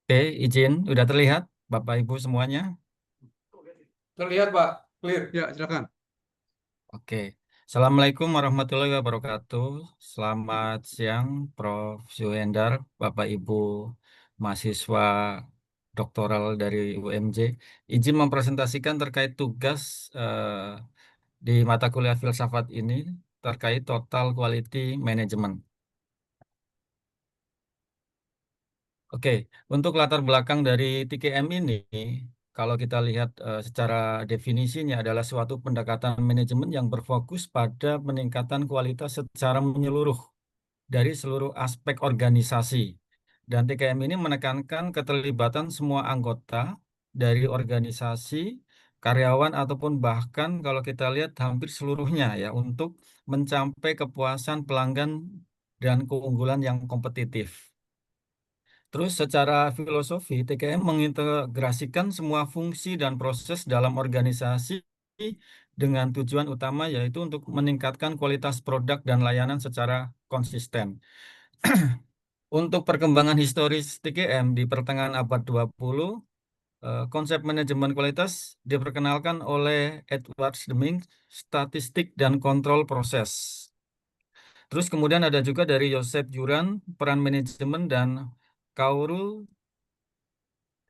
Oke, izin, udah terlihat Bapak Ibu semuanya. Terlihat, Pak. Clear. Ya, silakan. Oke, Assalamualaikum warahmatullahi wabarakatuh. Selamat siang, Prof. Zuhendar, Bapak Ibu mahasiswa doktoral dari UMJ. Izin mempresentasikan terkait tugas di mata kuliah filsafat ini terkait Total Quality Management. Oke, untuk latar belakang dari TKM ini, kalau kita lihat secara definisinya adalah suatu pendekatan manajemen yang berfokus pada peningkatan kualitas secara menyeluruh dari seluruh aspek organisasi. Dan TKM ini menekankan keterlibatan semua anggota dari organisasi, karyawan ataupun bahkan kalau kita lihat hampir seluruhnya ya untuk mencapai kepuasan pelanggan dan keunggulan yang kompetitif. Terus secara filosofi, TKM mengintegrasikan semua fungsi dan proses dalam organisasi dengan tujuan utama yaitu untuk meningkatkan kualitas produk dan layanan secara konsisten. Untuk perkembangan historis TKM di pertengahan abad 20, konsep manajemen kualitas diperkenalkan oleh Edward Deming, statistik dan kontrol proses. Terus kemudian ada juga dari Joseph Juran, peran manajemen dan Kaoru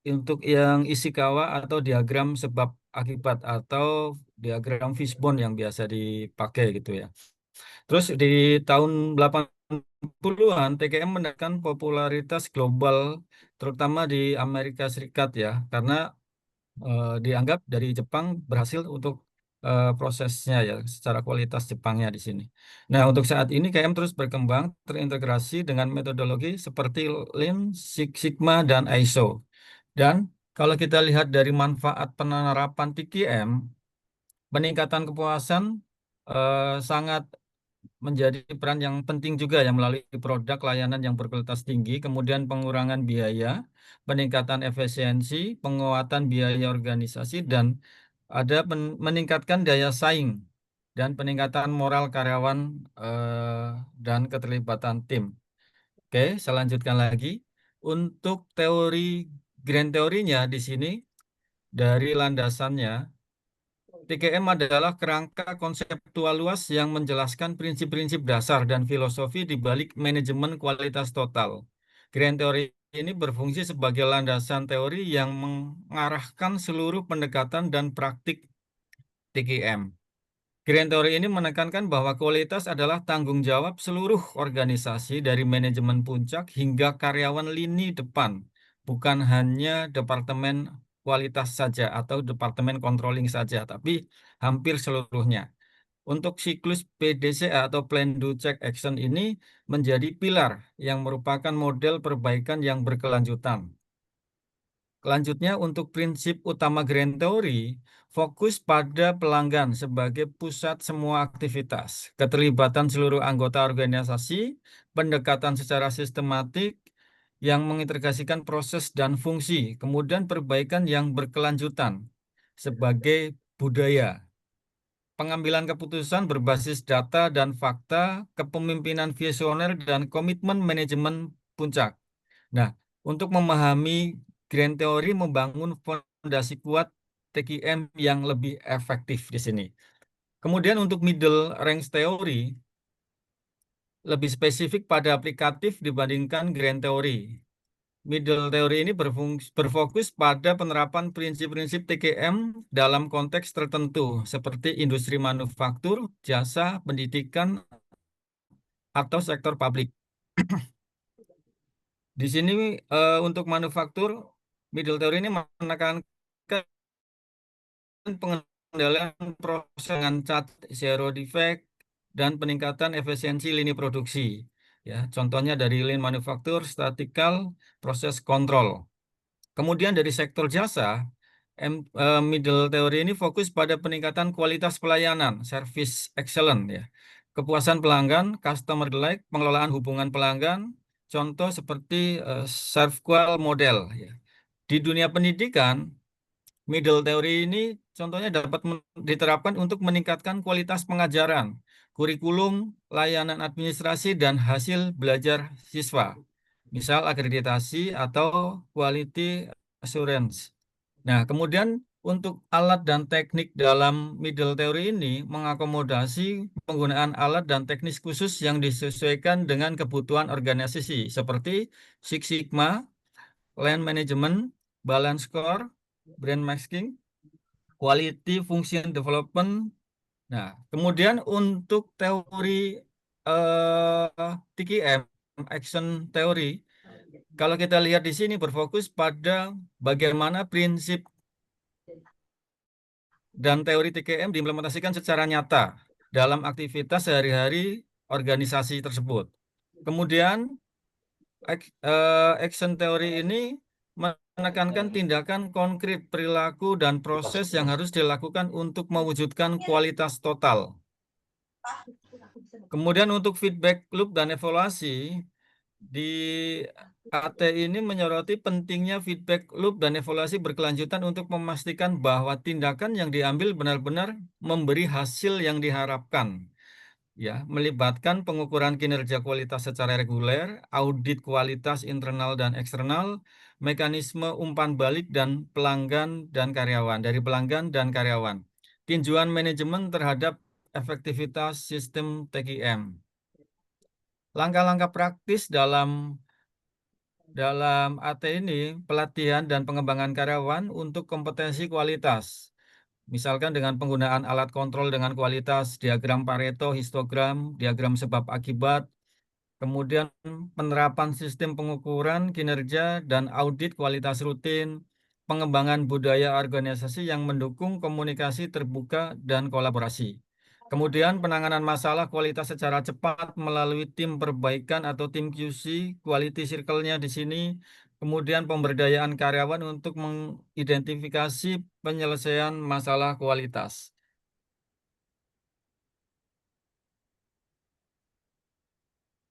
untuk yang Ishikawa atau diagram sebab akibat atau diagram fishbone yang biasa dipakai gitu ya. Terus di tahun 80-an TKM menekan popularitas global terutama di Amerika Serikat ya karena dianggap dari Jepang berhasil untuk prosesnya ya secara kualitas Jepangnya di sini. Nah, untuk saat ini KM terus berkembang terintegrasi dengan metodologi seperti Lean, Six Sigma dan ISO. Dan kalau kita lihat dari manfaat penerapan TKM, peningkatan kepuasan sangat menjadi peran yang penting juga ya melalui produk layanan yang berkualitas tinggi, kemudian pengurangan biaya, peningkatan efisiensi, penguatan biaya organisasi, dan ada meningkatkan daya saing dan peningkatan moral karyawan dan keterlibatan tim. Oke, saya lanjutkan lagi. Untuk teori grand teorinya di sini dari landasannya, TKM adalah kerangka konseptual luas yang menjelaskan prinsip-prinsip dasar dan filosofi di balik manajemen kualitas total. Grand teori ini berfungsi sebagai landasan teori yang mengarahkan seluruh pendekatan dan praktik TKM. Grand teori ini menekankan bahwa kualitas adalah tanggung jawab seluruh organisasi dari manajemen puncak hingga karyawan lini depan, bukan hanya departemen kualitas saja atau departemen controlling saja, tapi hampir seluruhnya. Untuk siklus PDCA atau Plan Do Check Action ini menjadi pilar yang merupakan model perbaikan yang berkelanjutan. Selanjutnya, untuk prinsip utama Grand Theory, fokus pada pelanggan sebagai pusat semua aktivitas, keterlibatan seluruh anggota organisasi, pendekatan secara sistematik yang mengintegrasikan proses dan fungsi, kemudian perbaikan yang berkelanjutan sebagai budaya, pengambilan keputusan berbasis data dan fakta, kepemimpinan visioner, dan komitmen manajemen puncak. Nah, untuk memahami Grand Theory membangun fondasi kuat TQM yang lebih efektif di sini. Kemudian untuk Middle Range Theory, lebih spesifik pada aplikatif dibandingkan Grand Theory. Middle Theory ini berfokus pada penerapan prinsip-prinsip TKM dalam konteks tertentu, seperti industri manufaktur, jasa, pendidikan, atau sektor publik. Di sini untuk manufaktur, Middle Theory ini menekankan pengendalian proses dengan cat zero defect dan peningkatan efisiensi lini produksi. Ya, contohnya dari lean manufaktur, statistical, proses kontrol. Kemudian dari sektor jasa, middle theory ini fokus pada peningkatan kualitas pelayanan, service excellent ya. Kepuasan pelanggan, customer delight, pengelolaan hubungan pelanggan, contoh seperti ServQual model ya. Di dunia pendidikan, Middle teori ini contohnya dapat diterapkan untuk meningkatkan kualitas pengajaran, kurikulum, layanan administrasi, dan hasil belajar siswa. Misal akreditasi atau quality assurance. Nah, kemudian untuk alat dan teknik dalam middle theory ini mengakomodasi penggunaan alat dan teknis khusus yang disesuaikan dengan kebutuhan organisasi seperti Six Sigma, Land Management, Balance Score, Brand Masking, Quality Function Development. Nah, kemudian untuk teori TKM, Action Theory, kalau kita lihat di sini berfokus pada bagaimana prinsip dan teori TKM diimplementasikan secara nyata dalam aktivitas sehari-hari organisasi tersebut. Kemudian, action teori ini menekankan tindakan konkret, perilaku, dan proses yang harus dilakukan untuk mewujudkan kualitas total. Kemudian untuk feedback loop dan evaluasi, di AT ini menyoroti pentingnya feedback loop dan evaluasi berkelanjutan untuk memastikan bahwa tindakan yang diambil benar-benar memberi hasil yang diharapkan. Ya, melibatkan pengukuran kinerja kualitas secara reguler, audit kualitas internal dan eksternal, mekanisme umpan balik dan pelanggan dan karyawan, dari pelanggan dan karyawan. Tinjauan manajemen terhadap efektivitas sistem TKM. Langkah-langkah praktis dalam AT ini, pelatihan dan pengembangan karyawan untuk kompetensi kualitas. Misalkan dengan penggunaan alat kontrol dengan kualitas, diagram Pareto, histogram, diagram sebab akibat, kemudian penerapan sistem pengukuran kinerja dan audit kualitas rutin, pengembangan budaya organisasi yang mendukung komunikasi terbuka dan kolaborasi. Kemudian penanganan masalah kualitas secara cepat melalui tim perbaikan atau tim QC, quality circle-nya di sini. Kemudian pemberdayaan karyawan untuk mengidentifikasi penyelesaian masalah kualitas.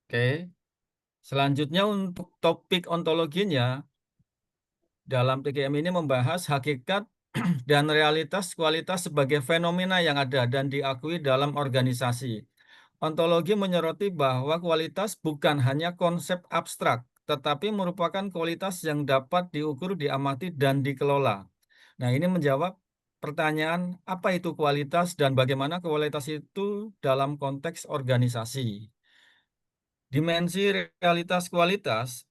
Oke, selanjutnya untuk topik ontologinya, dalam TKM ini membahas hakikat dan realitas kualitas sebagai fenomena yang ada dan diakui dalam organisasi. Ontologi menyoroti bahwa kualitas bukan hanya konsep abstrak, tetapi merupakan kualitas yang dapat diukur, diamati, dan dikelola. Nah, ini menjawab pertanyaan apa itu kualitas dan bagaimana kualitas itu dalam konteks organisasi. Dimensi realitas kualitas,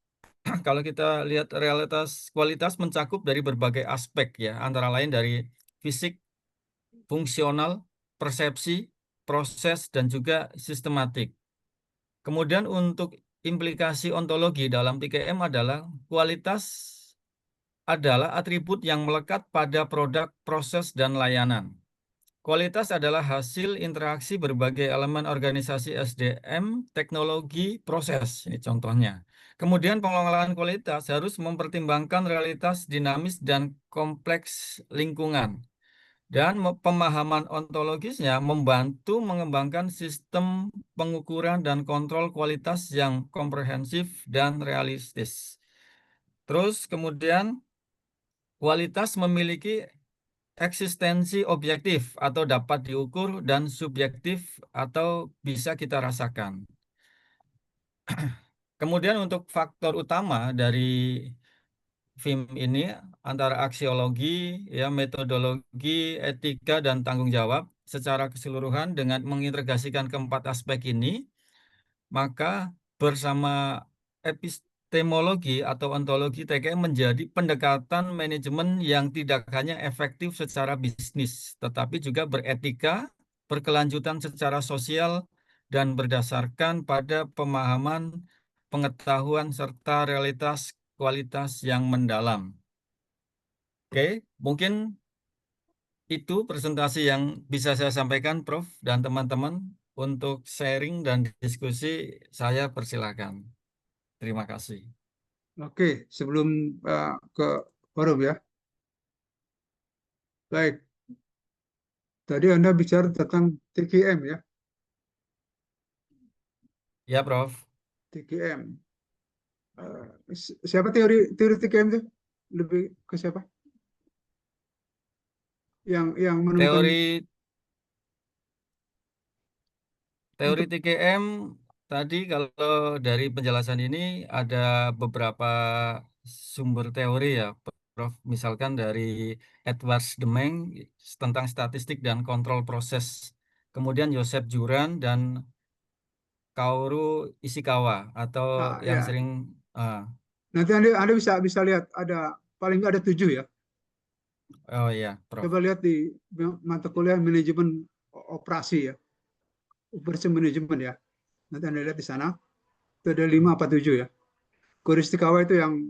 kalau kita lihat realitas kualitas mencakup dari berbagai aspek ya, antara lain dari fisik, fungsional, persepsi, proses, dan juga sistematik. Kemudian untuk implikasi ontologi dalam 3M adalah kualitas adalah atribut yang melekat pada produk, proses, dan layanan. Kualitas adalah hasil interaksi berbagai elemen organisasi SDM, teknologi, proses. Ini contohnya. Kemudian pengelolaan kualitas harus mempertimbangkan realitas dinamis dan kompleks lingkungan. Dan pemahaman ontologisnya membantu mengembangkan sistem pengukuran dan kontrol kualitas yang komprehensif dan realistis. Terus kemudian kualitas memiliki eksistensi objektif atau dapat diukur dan subjektif atau bisa kita rasakan. Kemudian untuk faktor utama dari film ini antara aksiologi, ya metodologi, etika dan tanggung jawab secara keseluruhan dengan mengintegrasikan keempat aspek ini, maka bersama epistemologi atau ontologi TKM menjadi pendekatan manajemen yang tidak hanya efektif secara bisnis, tetapi juga beretika, berkelanjutan secara sosial, dan berdasarkan pada pemahaman, pengetahuan, serta realitas kualitas yang mendalam. Oke, mungkin itu presentasi yang bisa saya sampaikan, Prof. dan teman-teman. Untuk sharing dan diskusi, saya persilakan. Terima kasih. Oke, sebelum ke forum ya. Baik, tadi Anda bicara tentang TKM ya, Ya, Prof. TKM. Siapa teori teori TKM itu? Lebih ke siapa? yang menemukan Teori teori untuk TKM tadi kalau dari penjelasan ini ada beberapa sumber teori ya, Prof. Misalkan dari Edward Deming tentang statistik dan kontrol proses. Kemudian Joseph Juran dan Kaoru Ishikawa atau yang ya, sering ah, nanti anda bisa bisa lihat ada paling nggak ada 7 ya. oh ya, Prof. Coba lihat di mata kuliah manajemen operasi ya, operasi manajemen ya. Nanti anda lihat di sana itu ada 5 apa 7 ya. Koristikawa itu yang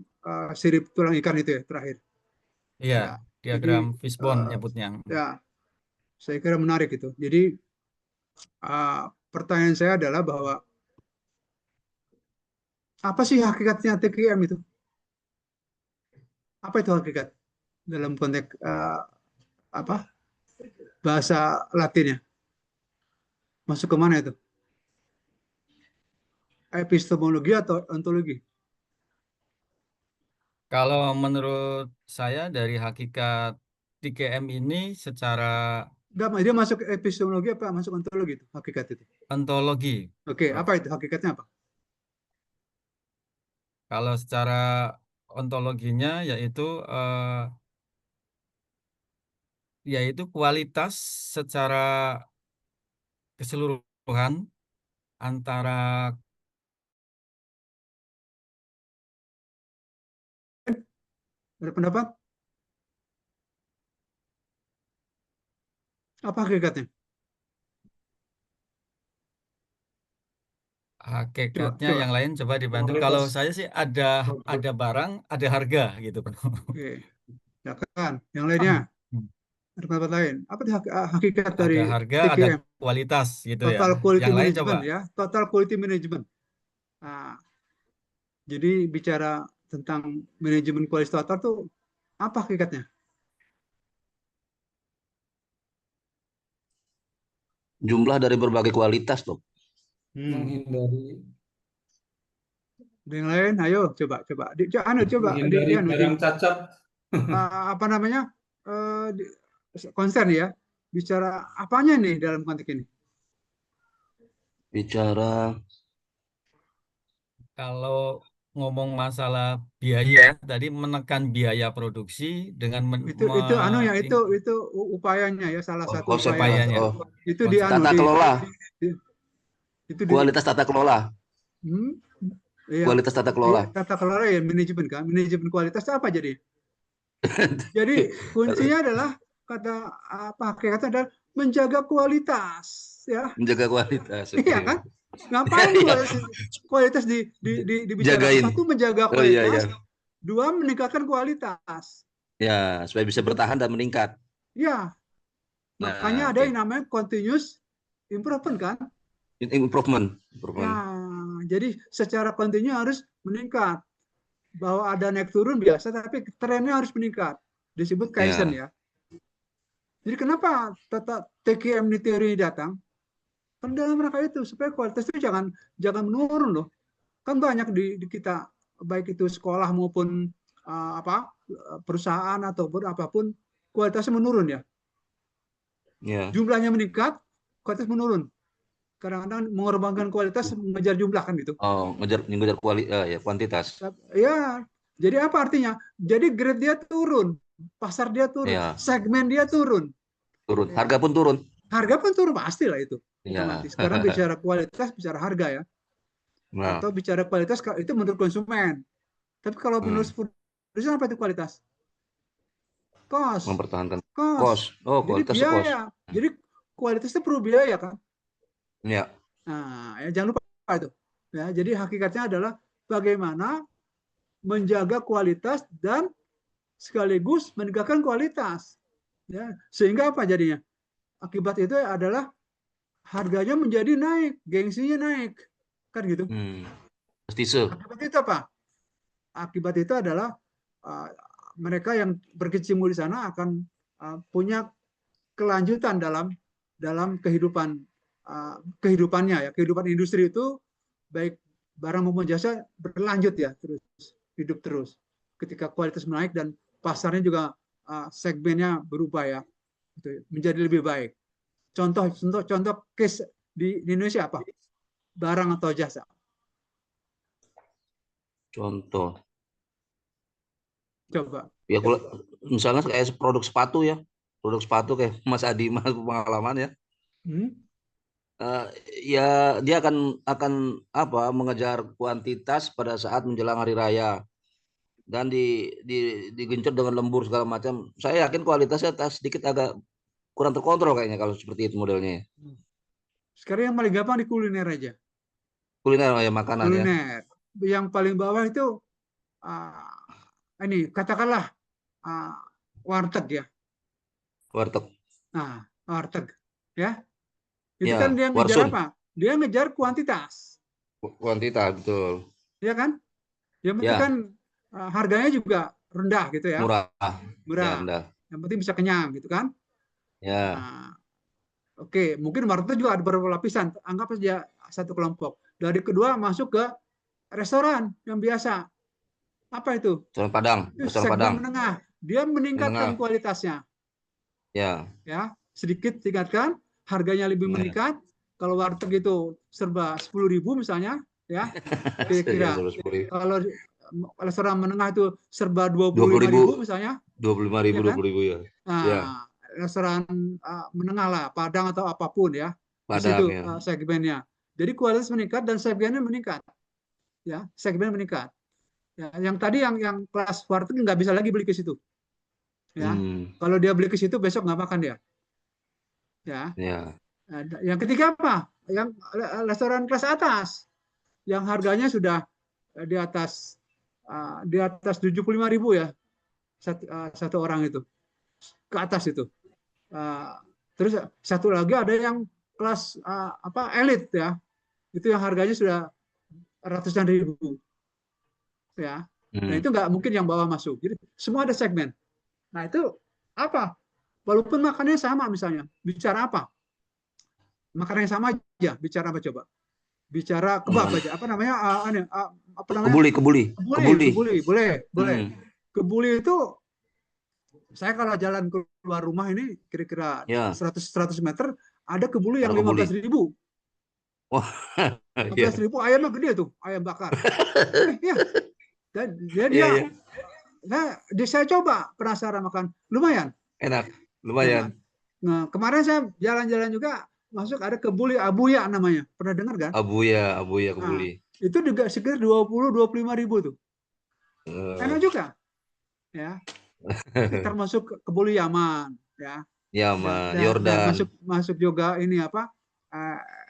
sirip tulang ikan itu ya terakhir. Iya, Ya, diagram jadi fishbone nyebutnya. ya saya kira menarik itu. Jadi pertanyaan saya adalah bahwa apa sih hakikatnya TKM itu? Apa itu hakikat dalam konteks apa bahasa Latinnya? Masuk ke mana itu? Epistemologi atau ontologi? Kalau menurut saya dari hakikat TKM ini secara Enggak, dia masuk epistemologi apa masuk ontologi itu hakikat itu? ontologi, Oke, Prof. apa itu hakikatnya apa? Kalau secara ontologinya yaitu yaitu kualitas secara keseluruhan antara Ada pendapat? Apa hakikatnya? Coba, hakikatnya yang coba. lain coba dibantu. Kalau Kualitas saya sih ada barang, ada harga gitu, Prof. Oke, ya kan. Yang lainnya Hmm. ada pendapat lain. Apa itu hakikat dari Ada harga, ada TQM? kualitas gitu ya. Total Quality Yang lain coba. Management ya, Total Quality Management. Nah, jadi bicara tentang manajemen kualitas total tuh apa hakikatnya? Jumlah dari berbagai kualitas, Dok. menghindari Ada yang lain? Ayo coba coba. Di menghindari anu di barang cacat. apa namanya? Di, konsen ya. Bicara apanya nih dalam konteks ini? Bicara Kalau ngomong masalah biaya, tadi menekan biaya produksi dengan Itu anu ya itu upayanya ya salah satu konsep upaya kualitas. upayanya, Oh, itu di konsep. anu tata kelola. di- itu di Kualitas tata kelola. hmm, iya Kualitas tata iya kelola. tata kelola ya manajemen kan manajemen kualitas itu apa jadi kuncinya adalah kata apa kata adalah menjaga kualitas ya Menjaga kualitas. iya Oke. kan ngapain Iya, kualitas dibicarakan jagain. satu menjaga Oh iya kualitas ya. dua meningkatkan kualitas Ya, supaya bisa bertahan dan meningkat. ya makanya Nah, ada oke. yang namanya continuous improvement kan. Improvement, Ya, improvement. jadi secara kontinu harus meningkat. Bahwa ada naik turun biasa, tapi trennya harus meningkat. Disebut Kaizen Ya, ya. Jadi kenapa TKM ini teori datang? Kan dalam rangka itu supaya kualitas itu jangan jangan menurun loh. Kan banyak di kita baik itu sekolah maupun apa perusahaan ataupun apapun kualitasnya menurun ya. ya. Jumlahnya meningkat, kualitas menurun. Kadang-kadang mengorbankan kualitas mengejar jumlah kan gitu. Oh, ngejar ya, kuantitas. Ya, jadi apa artinya? Jadi grade dia turun, pasar dia turun, Ya, segmen dia turun, turun. ya. Harga pun turun. Harga pun turun pasti lah itu Ya. otomatis. Sekarang bicara kualitas, bicara harga ya, Nah, atau bicara kualitas itu menurut konsumen. Tapi kalau menurut hmm, produsen apa itu kualitas? Cost, mempertahankan cost. cost. Oh, Jadi kualitas cost. biaya. Jadi kualitas itu perlu biaya kan? Ya, Nah, ya jangan lupa itu. Ya, jadi hakikatnya adalah bagaimana menjaga kualitas dan sekaligus menegakkan kualitas. Ya, sehingga apa jadinya? Akibat itu adalah harganya menjadi naik, gengsinya naik. Kan gitu. hmm. Prestise. Akibat itu apa? Akibat itu adalah uh, mereka yang berkecimpung di sana akan punya kelanjutan dalam kehidupannya ya. Kehidupan industri itu baik barang maupun jasa berlanjut ya, terus hidup terus. Ketika kualitas menaik dan pasarnya juga segmennya berubah ya. gitu, menjadi lebih baik. Contoh case di Indonesia apa? Barang atau jasa? Contoh. Coba. Ya kalau misalnya kayak produk sepatu ya. Produk sepatu kayak Mas Adi Mas pengalaman ya. Hmm? Eh, ya dia akan apa mengejar kuantitas pada saat menjelang hari raya dan digenjot dengan lembur segala macam. Saya yakin kualitasnya sedikit agak kurang terkontrol kayaknya kalau seperti itu modelnya. Sekarang yang paling gampang di kuliner aja. Kuliner ya makanan ya. Kuliner. Yang paling bawah itu ini katakanlah uh, warteg ya. Warteg. Nah, warteg ya. Itu kan Ya, dia ngejar warsun. apa? Dia ngejar kuantitas. Kuantitas betul. Ya kan? Yang penting Ya, kan harganya juga rendah gitu ya. murah. Ya, Murah. rendah. Yang penting bisa kenyang gitu kan. Ya. Nah, oke, mungkin warteg juga ada beberapa lapisan. Anggap saja satu kelompok. Dari kedua masuk ke restoran yang biasa. Apa itu? Restoran Padang, Itu restoran segmen Padang. menengah. Dia meningkatkan Menengah. kualitasnya. Ya. Ya, sedikit tingkatkan, harganya lebih Ya. meningkat. Kalau warteg itu serba 10.000 misalnya, ya kira-kira. Kalau restoran menengah itu serba 25.000 misalnya, 25.000, ya kan? 20.000 ya. Nah, Ya. restoran menengah lah, Padang atau apapun ya, di Padang situ ya. segmennya. Jadi kualitas meningkat dan segmennya meningkat, ya segmen meningkat. Ya, yang tadi yang kelas warteg nggak bisa lagi beli ke situ, ya. Kalau dia beli ke situ besok nggak makan dia, ya. Ya. Nah, yang ketiga apa? Yang restoran kelas atas, yang harganya sudah di atas 75.000 ya, satu orang itu ke atas itu. Terus satu lagi ada yang kelas elit ya, itu yang harganya sudah ratusan ribu ya. Nah itu nggak mungkin yang bawah masuk. Jadi semua ada segmen. Nah itu apa? Walaupun makannya sama misalnya, bicara apa? Makanan yang sama aja, bicara apa coba? Bicara kebab aja. Apa namanya? Apa namanya? Kebuli. Boleh. Kebuli itu saya kalau jalan keluar rumah ini kira-kira Ya. 100 meter ada kebuli yang Ada kebuli. 15.000. Wah, 15.000 ayamnya gede tuh, ayam bakar. Ya. Dan dia, nah, saya coba penasaran makan, lumayan. Enak, lumayan. Nah, kemarin saya jalan-jalan juga masuk ada kebuli Abuya namanya, pernah dengar kan? Abuya kebuli. Nah, itu juga sekitar 20-25.000 tuh. Enak juga, ya. Termasuk kebuli Yaman, ya. Yaman, Dan Yordan. masuk juga ini apa?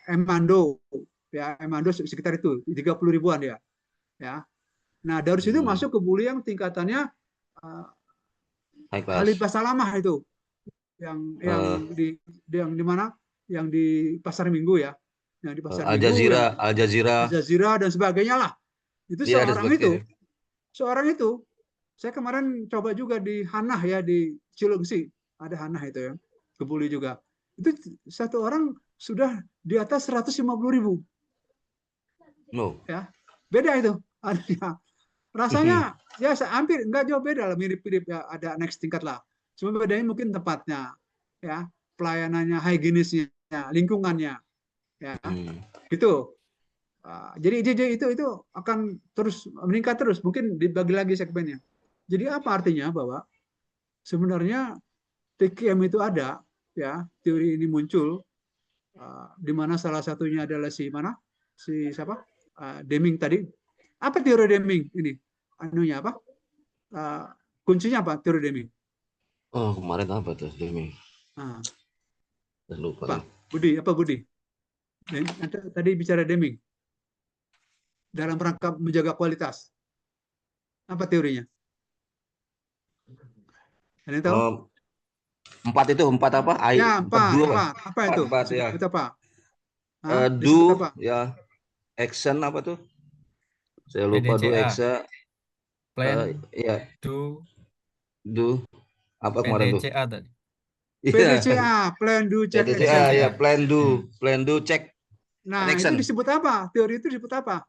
Emando, ya Emando sekitar itu 30.000-an ya. Nah dari situ masuk ke bully yang tingkatannya Halid Basalamah itu yang di mana yang di Pasar Minggu ya, yang di Pasar Minggu, Al Jazeera dan sebagainya lah. Itu ya, seorang itu saya kemarin coba juga di Hanah ya, di Cilengsi ada Hanah itu ya, ke bully juga. Itu satu orang sudah di atas 150.000. Ya, beda itu. Rasanya ya hampir nggak jauh beda lah, mirip-mirip ya, ada next tingkat lah. Cuma bedanya mungkin tempatnya, ya, pelayanannya, higienisnya, lingkungannya, ya, gitu. Jadi itu akan terus meningkat terus, mungkin dibagi lagi segmennya. Jadi apa artinya bahwa sebenarnya TKM itu ada, ya, teori ini muncul, di mana salah satunya adalah si siapa? Deming tadi. Apa teori Deming ini? Anunya apa? Kuncinya apa teori Deming? Oh, kemarin apa tuh Deming? Lupa. Apa? Budi? Tadi bicara Deming. Dalam rangka menjaga kualitas. Apa teorinya? Ada yang tahu? Empat apa? Ya, empat. Apa itu? Empat ya. Itu apa? Do ya. Action apa tuh? Saya lupa. Do action. Plan. Ya. Do apa kemarin tuh? PDCA tadi. PDCA, plan do check action. Ya, plan do check. Nah, itu disebut apa? Teori itu disebut apa?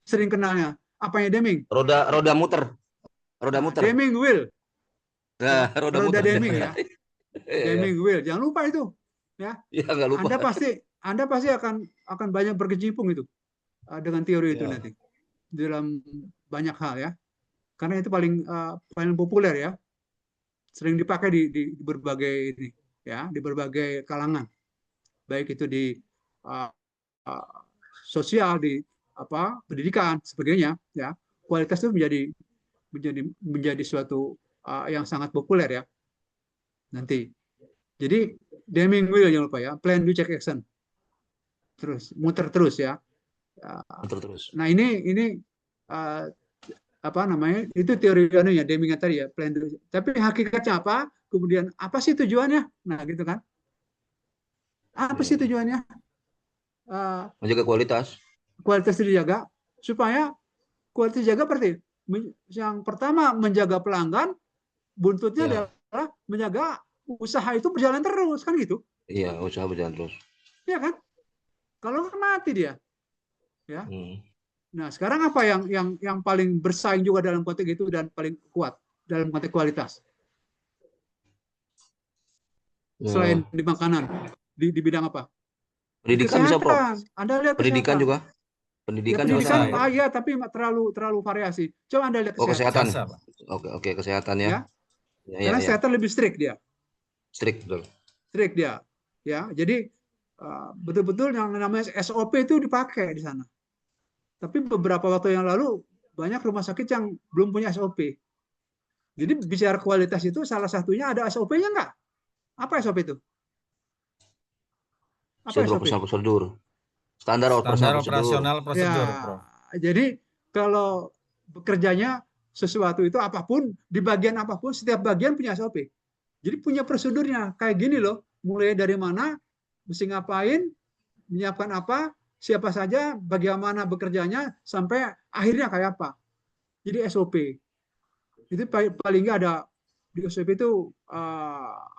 Sering kenalnya. Apanya Deming? Roda muter. Deming wheel. Nah, roda muter. Deming ya. Deming wheel, jangan lupa itu. Ya, Ya nggak lupa. Anda pasti akan banyak berkecimpung itu dengan teori itu Ya. nanti dalam banyak hal ya. Karena itu paling populer ya, sering dipakai di berbagai ini ya, di berbagai kalangan, baik itu di uh, uh, sosial, di pendidikan sebagainya ya. Kualitas itu menjadi suatu yang sangat populer ya nanti. Jadi Deming wheel jangan lupa ya, plan do check action, terus muter terus ya. Terus. Nah ini apa namanya, itu teori ya Deming tadi ya, plan do. Tapi hakikatnya apa? Kemudian apa sih tujuannya? Nah gitu kan? Apa sih tujuannya? Menjaga kualitas. Kualitas dijaga supaya kualitas dijaga berarti yang pertama menjaga pelanggan, buntutnya Ya. adalah menjaga usaha itu berjalan terus kan gitu. Iya, usaha berjalan terus. Ya kan? Kalau nggak mati dia. Ya. Hmm. Nah, sekarang apa yang paling bersaing juga dalam konteks itu dan paling kuat dalam konteks kualitas? Selain di makanan, di bidang apa? Pendidikan bisa, Prof. Anda lihat Pendidikan kesehatan. juga. Pendidikan Ya, juga pendidikan, sama, Pak. ya, tapi terlalu variasi. Coba Anda lihat Oh, kesehatan. Jasa, Pak. Oke, kesehatan ya. Ya. Ya, Karena ya. kesehatan lebih strict dia. Strict, betul. Strict dia. Ya, jadi betul-betul yang namanya SOP itu dipakai di sana. Tapi beberapa waktu yang lalu banyak rumah sakit yang belum punya SOP. Jadi bicara kualitas itu salah satunya ada SOP-nya nggak? Apa SOP itu? Apa SOP? Prosedur. Standar operasional prosedur, Ya, Prof. jadi kalau bekerjanya sesuatu itu apapun, di bagian apapun, setiap bagian punya SOP. Jadi punya prosedurnya. Kayak gini loh, mulai dari mana, mesti ngapain, menyiapkan apa, siapa saja, bagaimana bekerjanya, sampai akhirnya kayak apa. Jadi SOP. Itu paling nggak ada di SOP itu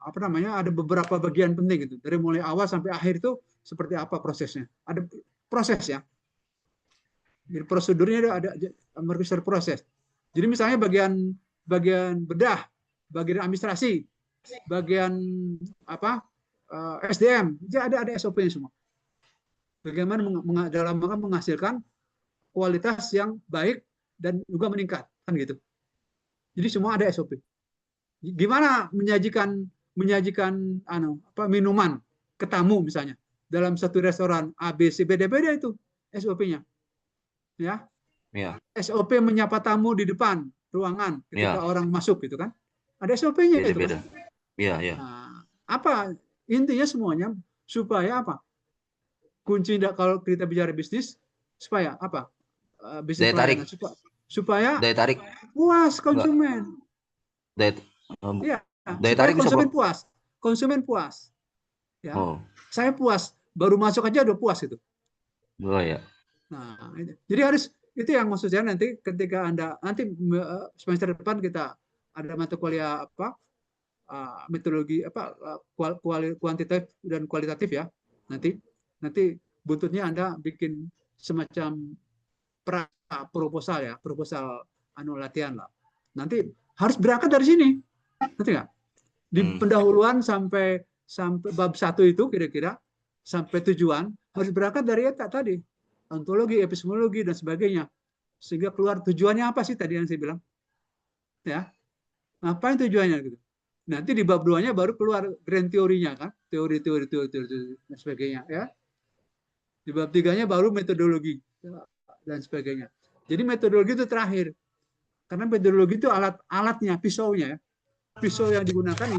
apa namanya, ada beberapa bagian penting gitu. Dari mulai awal sampai akhir itu seperti apa prosesnya. Ada proses ya. Jadi prosedurnya ada meregister proses. Jadi misalnya bagian bedah, bagian administrasi, bagian SDM, jadi ada SOP-nya semua. Bagaimana dalam menghasilkan kualitas yang baik dan juga meningkat, kan gitu. Jadi semua ada SOP. Gimana menyajikan minuman ke tamu misalnya dalam satu restoran A, B, C, beda-beda itu SOP-nya. Ya. SOP menyapa tamu di depan ruangan ketika orang masuk gitu kan. Ada SOP-nya itu kan. Iya. Nah, apa intinya semuanya supaya apa? Kunci kalau kita bicara bisnis supaya apa? Bisnis daya tarik. Supaya daya tarik. Puas konsumen. Daya tarik konsumen puas. Konsumen puas. Ya. Saya puas, baru masuk aja udah puas itu. Oh ya. Nah, jadi itu yang maksud saya nanti ketika Anda nanti semester depan kita ada mata kuliah metodologi kuantitatif dan kualitatif ya. Nanti buntutnya Anda bikin semacam proposal ya, proposal latihan lah. Nanti harus berangkat dari sini. Nanti nggak? Di pendahuluan sampai bab 1 itu kira-kira sampai tujuan harus berangkat dari tadi. Ontologi, epistemologi dan sebagainya. Sehingga keluar tujuannya apa sih tadi yang saya bilang? Ya. Apa yang tujuannya gitu. Nanti di bab 2-nya baru keluar grand teorinya kan, teori dan sebagainya ya. Di bab 3-nya baru metodologi dan sebagainya. Jadi metodologi itu terakhir. Karena metodologi itu alatnya, pisaunya ya. Pisau yang digunakan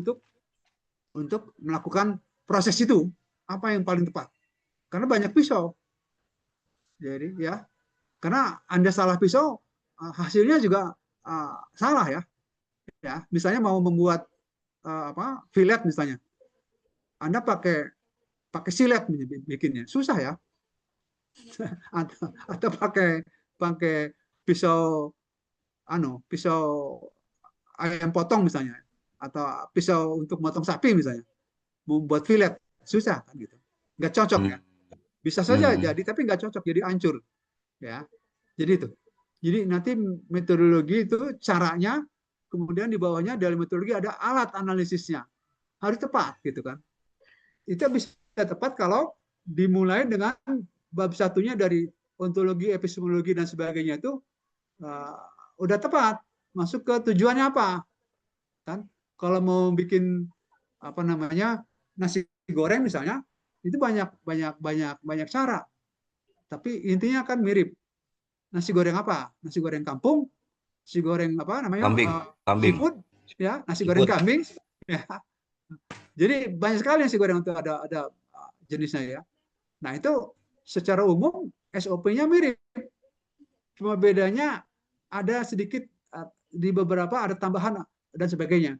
untuk melakukan proses itu, apa yang paling tepat. Karena banyak pisau. Jadi ya, karena Anda salah pisau, hasilnya juga salah ya. Ya, misalnya mau membuat fillet misalnya, Anda pakai silet bikinnya, susah ya. Atau pakai pisau ayam potong misalnya, atau pisau untuk motong sapi misalnya, membuat fillet susah kan gitu, nggak cocok ya. Bisa saja jadi, tapi nggak cocok, jadi hancur ya. Jadi itu. Jadi nanti metodologi itu caranya, kemudian di bawahnya dalam metodologi ada alat analisisnya. harus tepat gitu kan. Itu bisa tepat kalau dimulai dengan bab satunya dari ontologi, epistemologi dan sebagainya itu udah tepat, masuk ke tujuannya apa kan. Kalau mau bikin apa namanya nasi goreng misalnya, itu banyak cara, tapi intinya kan mirip. Nasi goreng apa? Nasi goreng kampung, nasi goreng apa namanya Kambing. seafood, ya nasi goreng Seafood. kambing, ya. Jadi banyak sekali nasi goreng untuk ada jenisnya ya. Nah itu secara umum SOP-nya mirip, cuma bedanya ada sedikit di beberapa ada tambahan dan sebagainya,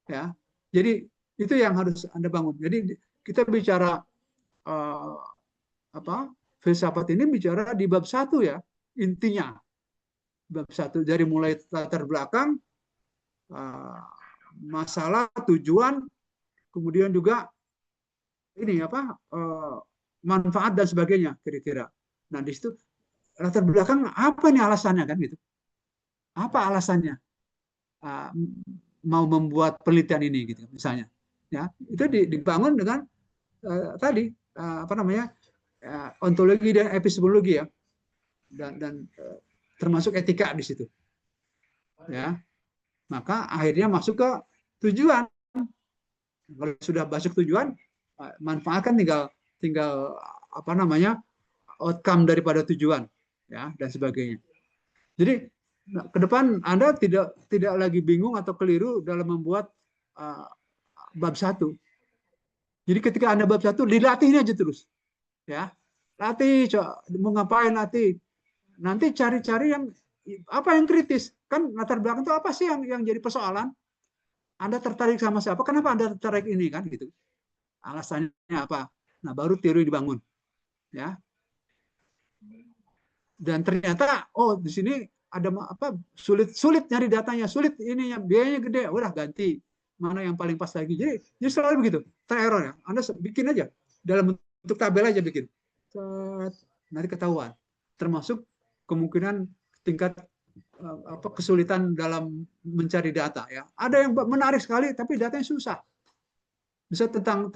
ya. Jadi itu yang harus Anda bangun. Jadi kita bicara filsafat ini bicara di bab 1 ya, intinya bab 1 dari mulai latar belakang, masalah, tujuan, kemudian juga ini manfaat dan sebagainya kira-kira. Nah di situ latar belakang apa nih alasannya kan gitu? Apa alasannya mau membuat penelitian ini gitu misalnya? Ya itu dibangun dengan tadi ontologi dan epistemologi ya, dan termasuk etika di situ. Ya, maka akhirnya masuk ke tujuan. Kalau sudah masuk tujuan, manfaatkan tinggal outcome daripada tujuan, ya dan sebagainya. Jadi ke depan Anda tidak lagi bingung atau keliru dalam membuat bab 1. Jadi ketika Anda bab 1 dilatih aja terus, ya latih, mau ngapain latih. Nanti cari-cari yang apa yang kritis, kan latar belakang itu apa sih yang jadi persoalan. Anda tertarik sama siapa? Kenapa Anda tertarik ini kan gitu? Alasannya apa? Nah, baru teori dibangun. Ya. Dan ternyata di sini ada sulit nyari datanya, sulit ininya, biayanya gede, udah ganti. Mana yang paling pas lagi. Jadi selalu begitu. Tererror ya. Anda bikin aja dalam bentuk tabel aja bikin. Nanti ketahuan. Termasuk kemungkinan tingkat kesulitan dalam mencari data ya. Ada yang menarik sekali tapi datanya susah. Bisa tentang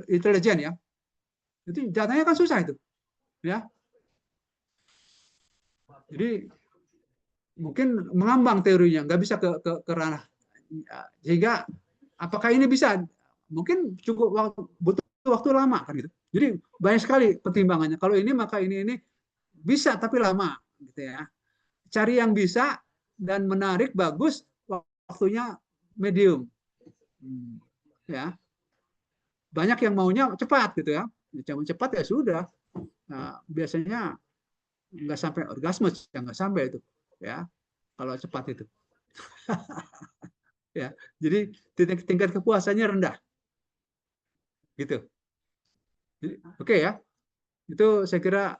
intelijen ya. Itu datanya kan susah itu. Ya. Jadi mungkin mengambang teorinya, nggak bisa ke ranah. Sehingga apakah ini bisa? Mungkin cukup butuh waktu lama kan gitu. Jadi banyak sekali pertimbangannya. Kalau ini maka ini bisa tapi lama gitu ya. Cari yang bisa dan menarik, bagus, waktunya medium. Ya. Banyak yang maunya cepat gitu ya. Cuma cepat ya sudah. Nah, biasanya nggak sampai orgasme, ya nggak sampai itu. Ya. Kalau cepat itu. Ya. Jadi tingkat kepuasannya rendah. Gitu. Oke ya. Itu saya kira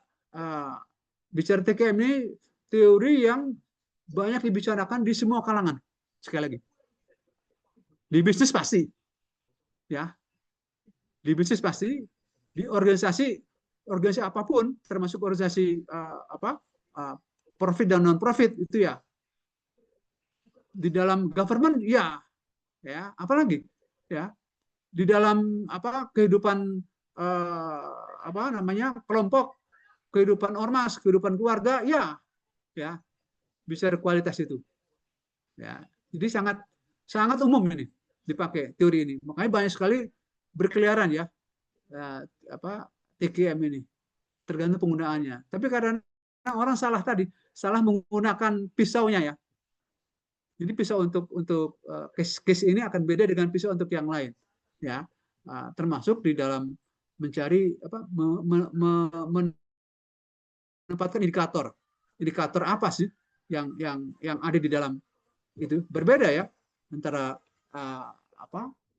bicara TKM ini teori yang banyak dibicarakan di semua kalangan. Sekali lagi. Di bisnis pasti. Ya. Di bisnis pasti, di organisasi apapun, termasuk organisasi profit dan non profit itu ya. Di dalam government ya apalagi ya. Di dalam kehidupan kelompok, kehidupan ormas, kehidupan keluarga ya bisa ada kualitas itu. Ya. Jadi sangat umum ini dipakai teori ini. Makanya banyak sekali berkeliaran ya TKM ini, tergantung penggunaannya. Tapi kadang orang salah menggunakan pisaunya ya. Jadi pisau untuk case ini akan beda dengan pisau untuk yang lain ya. Termasuk di dalam mencari menempatkan indikator apa sih yang ada di dalam itu. Berbeda ya antara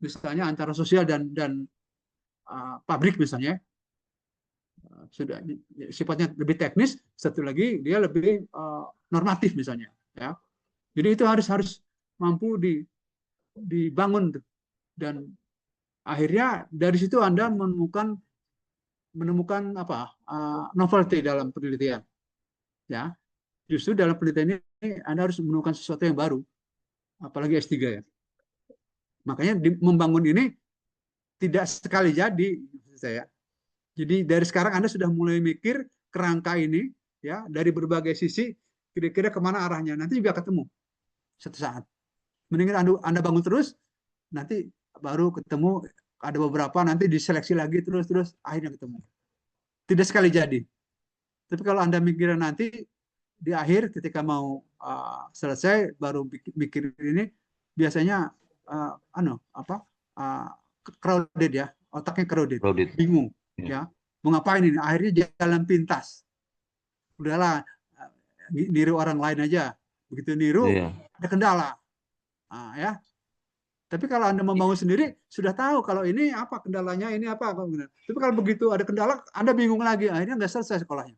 misalnya antara sosial dan pabrik misalnya. Sudah sifatnya lebih teknis, satu lagi dia lebih normatif misalnya ya. Jadi itu harus mampu dibangun, dan akhirnya dari situ Anda menemukan novelty dalam penelitian ya. Justru dalam penelitian ini Anda harus menemukan sesuatu yang baru, apalagi S3 ya. Makanya membangun ini tidak sekali jadi, maksud saya. Jadi dari sekarang Anda sudah mulai mikir kerangka ini, ya, dari berbagai sisi, kira-kira kemana arahnya. Nanti juga ketemu satu saat. Mendingan Anda bangun terus, nanti baru ketemu, ada beberapa nanti diseleksi lagi terus akhirnya ketemu. Tidak sekali jadi. Tapi kalau Anda mikirnya nanti di akhir ketika mau selesai baru mikir ini, biasanya crowded ya, otaknya crowded, bingung ya, mau ngapain ini, akhirnya jalan pintas, udahlah niru orang lain aja, begitu niru ada kendala, ya. Tapi kalau Anda membangun sendiri, sudah tahu kalau ini apa kendalanya, ini apa. Tapi kalau begitu ada kendala, Anda bingung lagi, akhirnya nggak selesai sekolahnya.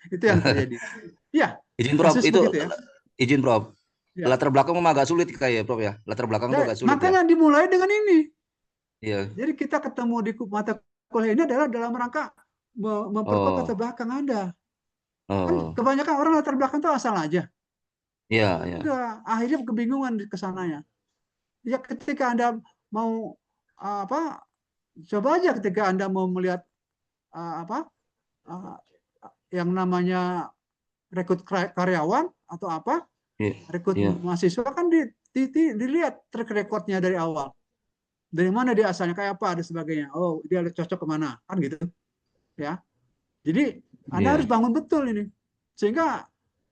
Itu yang terjadi. Ya, izin Prof, itu ya. Izin Prof. Ya. Latar belakang memang agak sulit kayak Prof ya. Latar belakang itu agak sulit. Makanya ya. Dimulai dengan ini. Iya. Jadi kita ketemu di mata kuliah ini adalah dalam rangka memperkuat latar belakang Anda. Kan kebanyakan orang latar belakang itu asal aja. Iya, iya. Udah, akhirnya kebingungan ke sananya. Ya ketika Anda mau coba aja ketika Anda mau melihat yang namanya rekrut karyawan atau apa, rekrut mahasiswa kan dilihat track recordnya dari awal. Dari mana dia asalnya, kayak apa, dan sebagainya. Oh, dia cocok kemana, kan gitu. Ya. Jadi Anda harus bangun betul ini. Sehingga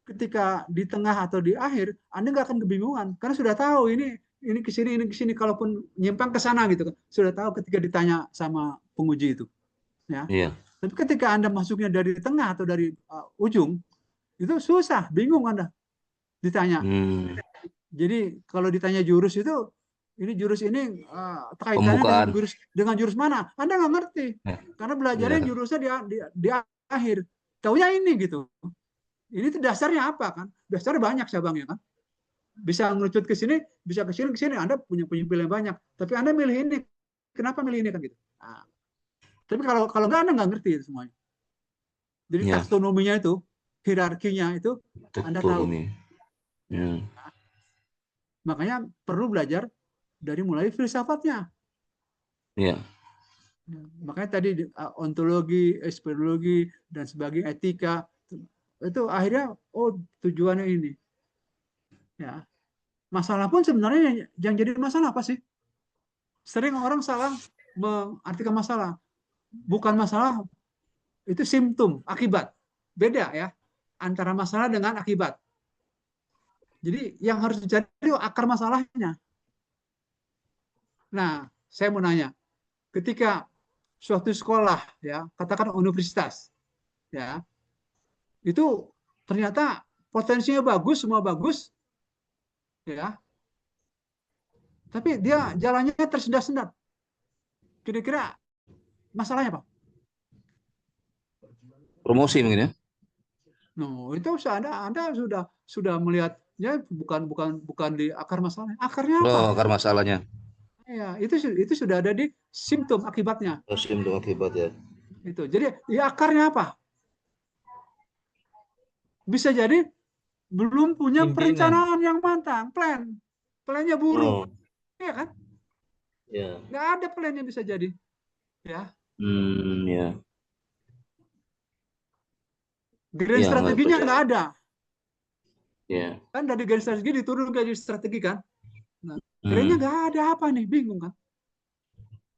ketika di tengah atau di akhir, Anda nggak akan kebingungan. Karena sudah tahu ini ke sini, kalaupun nyimpang ke sana gitu kan. Sudah tahu ketika ditanya sama penguji itu. Ya. Tapi ketika Anda masuknya dari tengah atau dari ujung, itu susah, bingung Anda ditanya. Jadi kalau ditanya jurus itu, ini jurus ini kaitannya dengan jurus mana? Anda nggak ngerti. Karena belajarnya jurusnya di akhir. Taunya ini gitu. Ini tuh dasarnya apa kan? Dasarnya banyak cabangnya kan. Bisa ngerucut ke sini, bisa ke sini. Anda punya pilihan banyak. Tapi Anda milih ini. Kenapa milih ini kan gitu? Nah, tapi kalau nggak, Anda nggak ngerti itu semuanya. Jadi taksonominya itu, hierarkinya itu, Anda tahu. Nah, makanya perlu belajar dari mulai filsafatnya. Makanya tadi ontologi, epistemologi, dan sebagainya, etika, itu akhirnya tujuannya ini. Ya. Masalah pun sebenarnya yang jadi masalah apa sih? Sering orang salah mengartikan masalah. Bukan masalah, itu simptom, akibat. Beda ya antara masalah dengan akibat. Jadi yang harus dicari itu akar masalahnya. Nah, saya mau nanya, ketika suatu sekolah, ya, katakan universitas, ya, itu ternyata potensinya bagus, semua bagus, ya, tapi dia jalannya tersendat-sendat. Kira-kira masalahnya apa? Promosi mungkin ya? No, itu Anda sudah melihatnya bukan di akar masalahnya. Akarnya apa? Akar masalahnya. Ya, itu sudah ada di simptom akibatnya. Simptom akibat ya. Itu. Jadi ya akarnya apa? Bisa jadi belum punya perencanaan yang matang, plannya buruk, ya kan? Nggak ada plan yang bisa jadi, ya. Grand strateginya nggak ada. Kan dari grand strategi diturun ke strategi kan? Nah, grandnya nggak ada, apa nih? Bingung kan?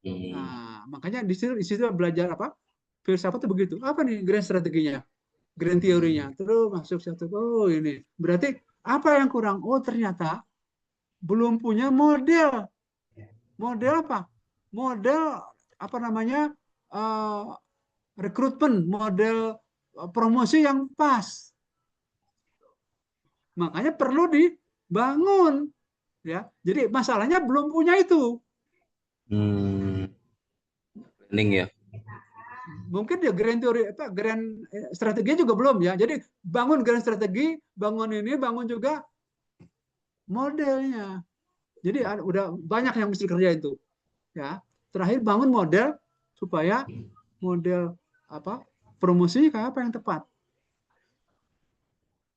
Nah, makanya di situ belajar apa? Filsafat itu begitu. Apa nih grand strateginya? Grand teorinya. Terus masuk satu, ini. Berarti apa yang kurang? Oh, ternyata belum punya model. Model apa? Model apa namanya? Rekrutmen, model promosi yang pas. Makanya perlu dibangun, ya. Jadi masalahnya belum punya itu. Planning ya. Mungkin dia grand teori grand strategi juga belum ya. Jadi bangun grand strategi, bangun juga modelnya. Jadi udah banyak yang mesti kerja itu. Ya. Terakhir bangun model supaya model promosi kayak apa yang tepat.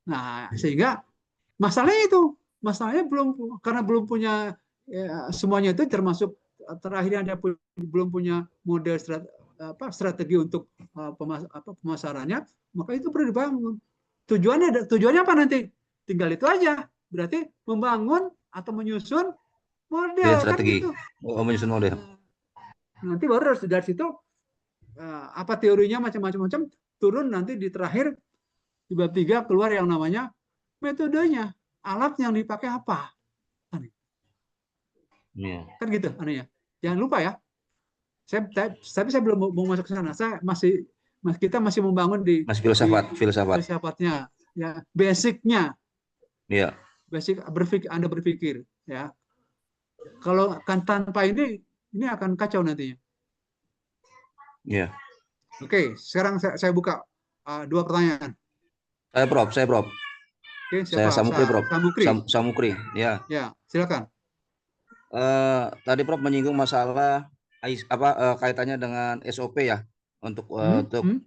Nah, sehingga masalahnya belum, karena belum punya ya, semuanya itu termasuk terakhir Anda belum punya model strategi untuk pemasarannya, maka itu perlu dibangun. Tujuannya apa nanti? Tinggal itu aja. Berarti membangun atau menyusun model kan strategi. gitu. Menyusun model. Nanti baru dari situ apa teorinya macam-macam turun, nanti di terakhir di bab 3 keluar yang namanya metodenya, alat yang dipakai apa. Kan gitu anunya. Jangan lupa ya. Tapi saya belum mau masuk ke sana. Kita masih membangun di filsafatnya, ya, basicnya. Iya. Basic Anda berpikir, ya. Kalau kan tanpa ini akan kacau nantinya. Iya. Oke, sekarang saya buka 2 pertanyaan. Saya Prof. Oke, siapa? Saya Samukri, Prof. Samukri. Samukri, ya. Ya, silakan. Tadi Prof menyinggung masalah kaitannya dengan SOP ya, untuk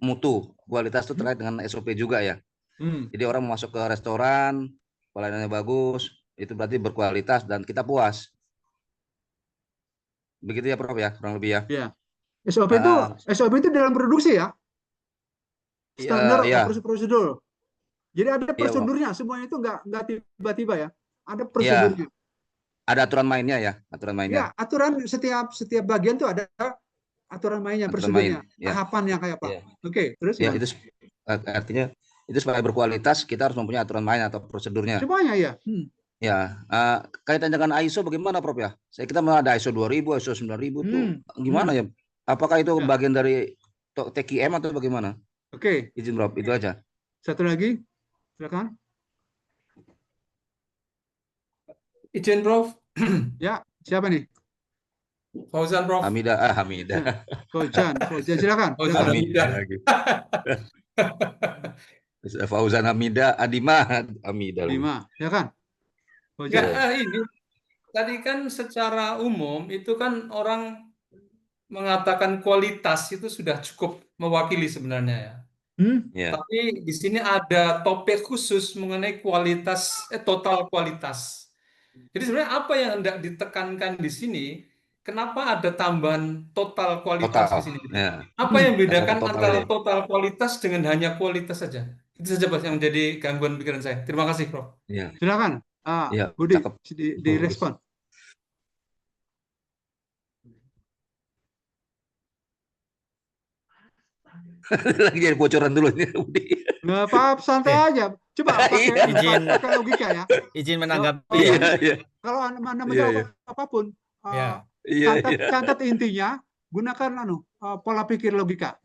mutu kualitas itu terkait dengan SOP juga ya. Jadi orang masuk ke restoran, pelayanannya bagus, itu berarti berkualitas dan kita puas. Begitu ya Prof ya, kurang lebih ya. Ya. SOP itu dalam produksi ya. Standar prosedur. Jadi ada prosedurnya, semuanya itu nggak tiba-tiba ya. Ada prosedurnya. Ada aturan mainnya ya, aturan mainnya. Ya, aturan setiap bagian tuh ada aturan mainnya, prosedurnya, tahapannya kayak apa. Oke, terus ya, itu artinya itu supaya berkualitas kita harus mempunyai aturan main atau prosedurnya. Semuanya ya. Ya, kaitan dengan ISO bagaimana Prof ya? Kita ada ISO 2000, ISO 9000 tuh gimana ya? Apakah itu bagian dari TQM atau bagaimana? Oke. Izin Prof, itu aja. Satu lagi, silakan. Izin Prof. Ya, siapa nih? Fauzan Prof. Hamida. Fauzan, silakan. Hamida. Fauzan Hamida, Hamida, silakan. Ini tadi kan secara umum itu kan orang mengatakan kualitas itu sudah cukup mewakili sebenarnya ya. Tapi di sini ada topik khusus mengenai kualitas, total kualitas. Jadi sebenarnya apa yang hendak ditekankan di sini? Kenapa ada tambahan total kualitas di sini? Ya. Apa yang membedakan antara total kualitas dengan hanya kualitas saja? Itu saja Pak yang menjadi gangguan pikiran saya. Terima kasih Prof. Ya. Silakan. Budi, direspon. Lagi jadi bocoran dulu nih Budi. Nggak apa-apa, santai aja. Coba pakai logika ya. Izin menanggapi. Kalau Anda menjawab apapun, catat intinya, gunakan pola pikir logika.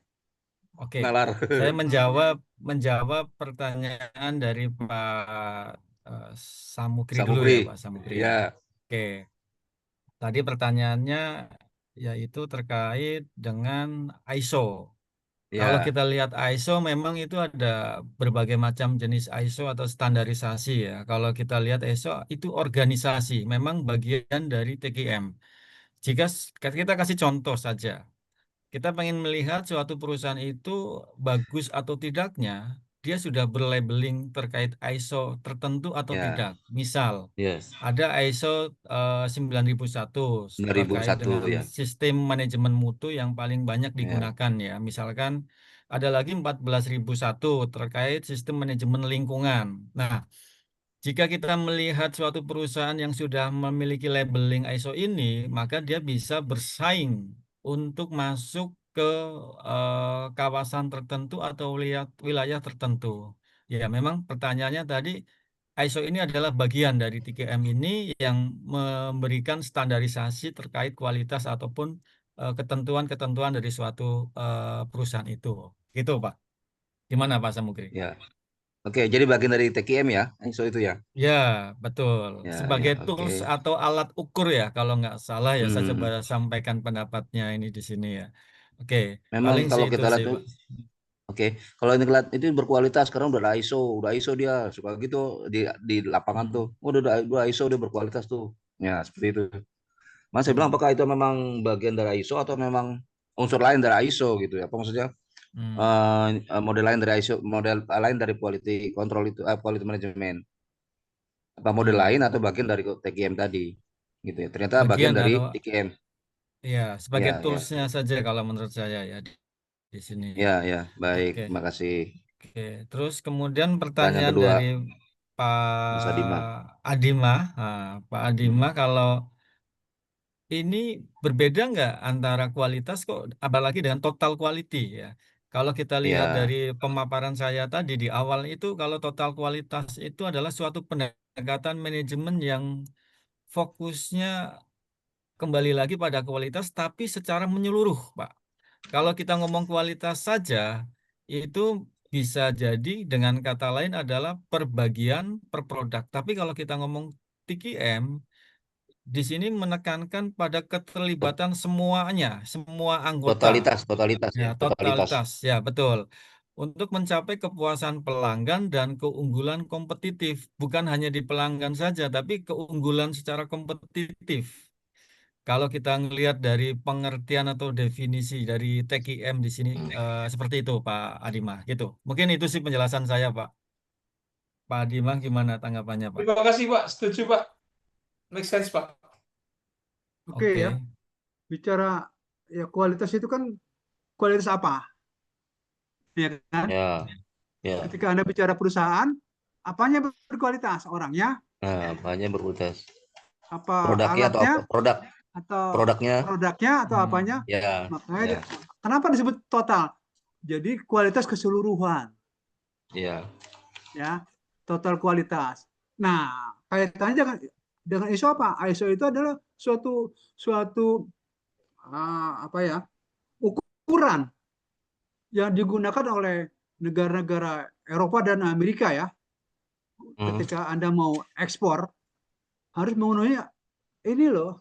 Oke. Saya menjawab pertanyaan dari Pak Samukri dulu ya, Pak Samukri. Ya. Oke. Tadi pertanyaannya yaitu terkait dengan ISO. Kalau kita lihat ISO, memang itu ada berbagai macam jenis ISO atau standarisasi ya. Kalau kita lihat ISO itu organisasi, memang bagian dari TQM. Jika kita kasih contoh saja, kita ingin melihat suatu perusahaan itu bagus atau tidaknya, dia sudah berlabeling terkait ISO tertentu atau tidak. Misal, ada ISO 9001 terkait dengan sistem manajemen mutu yang paling banyak digunakan ya. Misalkan ada lagi 14001 terkait sistem manajemen lingkungan. Nah, jika kita melihat suatu perusahaan yang sudah memiliki labeling ISO ini, maka dia bisa bersaing untuk masuk ke kawasan tertentu atau wilayah tertentu. Ya, memang pertanyaannya tadi, ISO ini adalah bagian dari TQM ini yang memberikan standarisasi terkait kualitas ataupun ketentuan-ketentuan dari suatu perusahaan itu. Gitu, Pak. Gimana, Pak Samukri? Ya. Oke, jadi bagian dari TQM ya, ISO itu ya? Ya, betul. Sebagai tools atau alat ukur ya, kalau nggak salah ya, saya coba sampaikan pendapatnya ini di sini ya. Oke, memang paling kalau kita lihat sih, kalau ini itu berkualitas, sekarang udah ISO dia suka gitu di lapangan tuh, udah ISO dia berkualitas tuh, ya seperti itu. Mas saya bilang apakah itu memang bagian dari ISO atau memang unsur lain dari ISO gitu ya? Apa maksudnya? Model lain dari ISO, model lain dari quality control itu, quality management. Apa model lain atau bagian dari TQM tadi? gitu ya. Ternyata bagian Bagian dari atau TKM. ya sebagai Ya, ya, toolsnya saja kalau menurut saya ya di sini. ya, ya. Baik, Oke, terima kasih. oke. Terus kemudian Dan yang pertanyaan kedua, dari Mas Adima. Pak Adima. Nah, Pak Adima, kalau ini berbeda nggak antara kualitas kok, apalagi dengan total quality ya. Kalau kita lihat dari Ya, pemaparan saya tadi di awal itu, kalau total kualitas itu adalah suatu pendekatan manajemen yang fokusnya kembali lagi pada kualitas, tapi secara menyeluruh, Pak. Kalau kita ngomong kualitas saja, itu bisa jadi dengan kata lain adalah per bagian, per produk. Tapi kalau kita ngomong TQM, di sini menekankan pada keterlibatan semuanya, semua anggota. totalitas Ya, ya, totalitas. totalitas. Ya, betul. Untuk mencapai kepuasan pelanggan dan keunggulan kompetitif. Bukan hanya di pelanggan saja, tapi keunggulan secara kompetitif. Kalau kita ngelihat dari pengertian atau definisi dari TKM di sini seperti itu Pak Adima, gitu. Mungkin itu sih penjelasan saya Pak. Pak Adima gimana tanggapannya Pak? Terima kasih Pak, setuju Pak. Make sense Pak. Oke ya, Oke. bicara ya kualitas itu kan kualitas apa? Ya kan? Ya, ya. Ketika Anda bicara perusahaan, apanya berkualitas? Orangnya, Nah, banyak berkualitas. apa Produknya atau alatnya, apa? atau Produknya. produknya, atau apanya? Hmm. Ya, Makanya ya, kenapa disebut total? Jadi kualitas keseluruhan, ya. ya, total kualitas. Nah, kaitannya dengan ISO apa? ISO itu adalah suatu suatu apa ya, ukuran yang digunakan oleh negara-negara Eropa dan Amerika ya. Ketika Anda mau ekspor, harus memenuhi ini loh,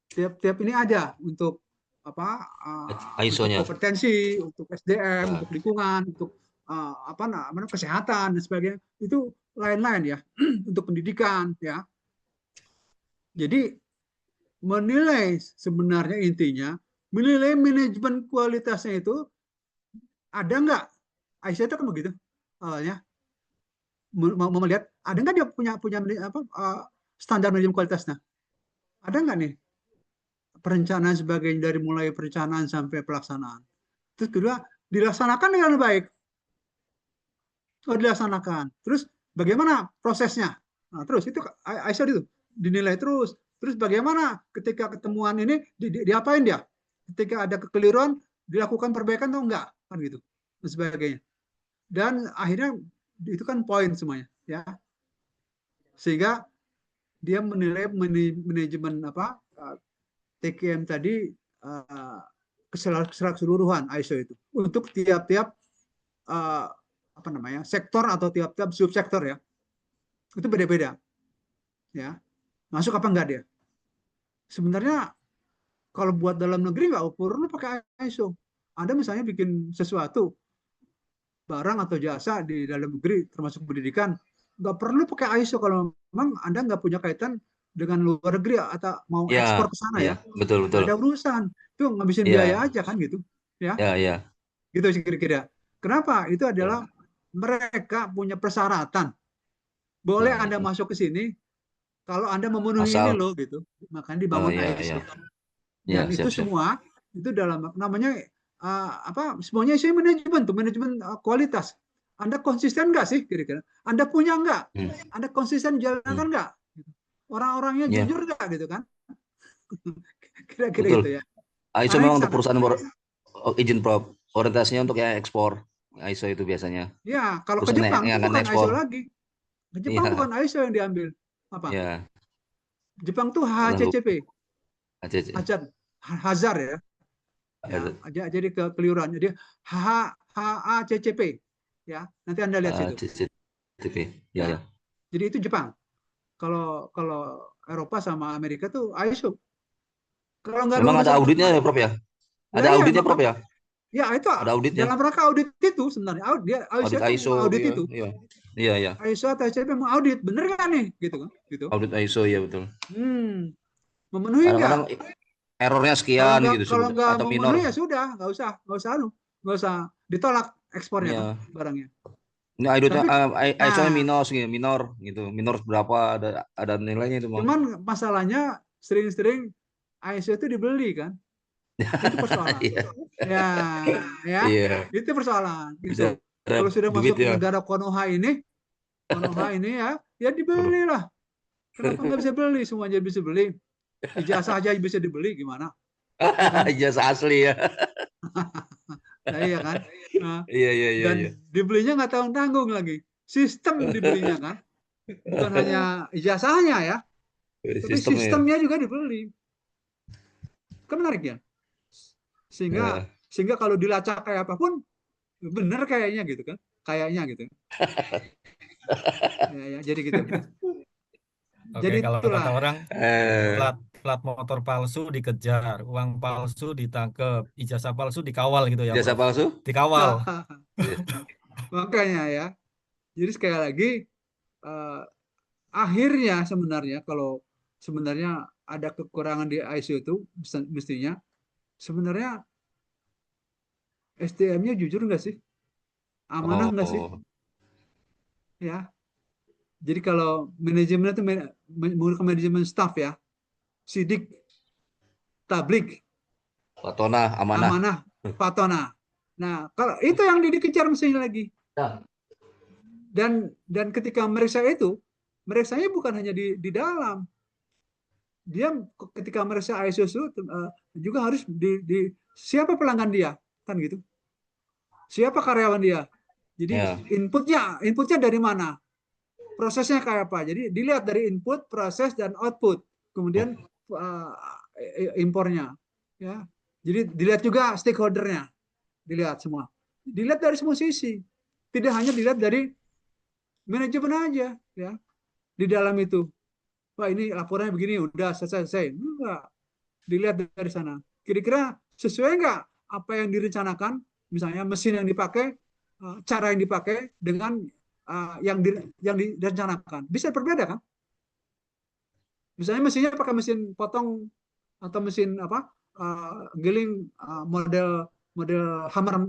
tiap-tiap ini ada untuk apa, untuk ISO-nya. kompetensi, untuk SDM, Ya, untuk lingkungan, untuk apa namanya, kesehatan dan sebagainya. Itu lain-lain ya. Untuk pendidikan ya. Jadi menilai, sebenarnya intinya menilai manajemen kualitasnya itu ada nggak. Aisyah itu kan begitu awalnya, mau melihat ada nggak dia punya punya apa, standar manajemen kualitasnya, ada nggak nih perencanaan sebagainya, dari mulai perencanaan sampai pelaksanaan. Terus kedua, dilaksanakan dengan baik. Oh, dilaksanakan. Terus bagaimana prosesnya? Nah, terus itu Aisyah itu dinilai terus. Terus bagaimana ketika ketemuan ini diapain dia? Ketika ada kekeliruan, dilakukan perbaikan atau enggak? Kan gitu. Dan sebagainya. Dan akhirnya itu kan poin semuanya, ya. Sehingga dia menilai manajemen apa, TKM tadi, keseluruhan ISO itu untuk tiap-tiap apa namanya, sektor atau tiap-tiap subsektor ya, itu beda-beda ya, masuk apa enggak dia. Sebenarnya kalau buat dalam negeri nggak perlu pakai ISO. Anda misalnya bikin sesuatu, barang atau jasa di dalam negeri termasuk pendidikan, nggak perlu pakai ISO kalau memang Anda nggak punya kaitan dengan luar negeri atau mau ya, ekspor ke sana ya, ya. betul, Nggak betul. ada urusan, itu ngabisin biaya Ya, aja kan gitu ya. ya, ya. Gitu sih kira-kira. Kenapa? Itu adalah mereka punya persyaratan. Boleh Anda Hmm. masuk ke sini kalau Anda memenuhi ini Asal, loh gitu. Makanya oh dibangun ya, ISO. ya, ya, Dan itu siap, siap. semua itu dalam namanya apa? Semuanya ISO manajemen tuh, manajemen kualitas. Anda konsisten nggak sih kira-kira? Anda punya nggak? Anda konsisten jalankan nggak? Orang-orangnya Ya, jujur nggak gitu kan? Kira-kira betul. gitu ya. ISO Karena memang ke untuk sana. perusahaan izin orientasinya untuk yang ekspor. ISO itu biasanya. Ya, kalau ke Perusahaan Jepang yang itu akan bukan ISO ekspor. lagi. Ke Jepang Iya, bukan ISO yang diambil. Apa? ya. Jepang tuh Lalu, HACCP, ACC. Hazard ya. Ya, jadi kekeliruan. Jadi HACCP ya. Nanti Anda lihat situ. CCTV. Ya, Ya. ya. Jadi itu Jepang. Kalau Eropa sama Amerika tuh ISO. Kalau nggak ada Memang ada urusan auditnya ya, Prof ya? Ada ya, auditnya, Prof ya? ya itu Ada auditnya. dalam rangka audit itu sebenarnya. ISO Audit itu ISO, audit iya, itu. iya. Iya, iya. ISO atau HACCP mau audit, bener nggak nih? Gitu kan? Gitu. Audit ISO, ya betul. Memenuhi nggak? Kadang-kadang errornya Kalau sekian nggak gitu kalau nggak atau minor. memenuhi ya sudah, nggak usah ditolak ekspornya kan, Ya. barangnya. Ini auditnya ISO-nya Nah, minor gitu, minor gitu. Minor berapa ada nilainya itu, Bang. cuman masalahnya sering-sering ISO itu dibeli kan. Itu persoalan. Iya. Itu persoalan. Bisa Gitu. Kalau sudah duit masuk ke ya. negara Konoha ini ya dibelilah. Kenapa nggak bisa beli? Semuanya bisa beli. Ijazah aja bisa dibeli, gimana? Kan? Ijazah asli ya. Nah, iya kan? Nah, Iya. dan dibelinya nggak tanggung-tanggung lagi. Sistem dibelinya kan. Bukan hanya ijazahnya ya, tapi sistemnya juga dibeli. Kan menarik ya? Sehingga kalau dilacak kayak apapun, bener kayaknya gitu kan. Kayaknya gitu. Ya, jadi gitu. Oke, Jadi kalau itulah. kata orang, plat motor palsu dikejar, uang palsu ditangkap, ijazah palsu dikawal gitu ya, Ijazah Prof. palsu? Dikawal. Makanya ya. Jadi sekali lagi, akhirnya sebenarnya kalau sebenarnya ada kekurangan di ISO itu, mestinya sebenarnya SDM-nya jujur nggak sih? Amanah nggak sih? Ya. Jadi kalau manajemen itu manajemen staff ya, sidik, tablik, Patona, amanah, patona. Nah, kalau itu yang dikejar mestinya lagi. Dan ketika meriksa itu, meriksanya bukan hanya di dalam. Dia ketika meriksa ISO juga harus di siapa pelanggan dia, kan gitu. Siapa karyawan dia. Jadi inputnya dari mana? Prosesnya kayak apa? Jadi dilihat dari input, proses, dan output. Kemudian impornya. Ya. Jadi dilihat juga stakeholdernya. Dilihat semua. Dilihat dari semua sisi. Tidak hanya dilihat dari manajemen aja. Ya. Di dalam itu. Wah, ini laporannya begini, udah selesai. Enggak. Dilihat dari sana. Kira-kira sesuai nggak apa yang direncanakan? Misalnya mesin yang dipakai, cara yang dipakai dengan yang direncanakan. Bisa berbeda kan? Misalnya mesinnya pakai mesin potong atau mesin giling model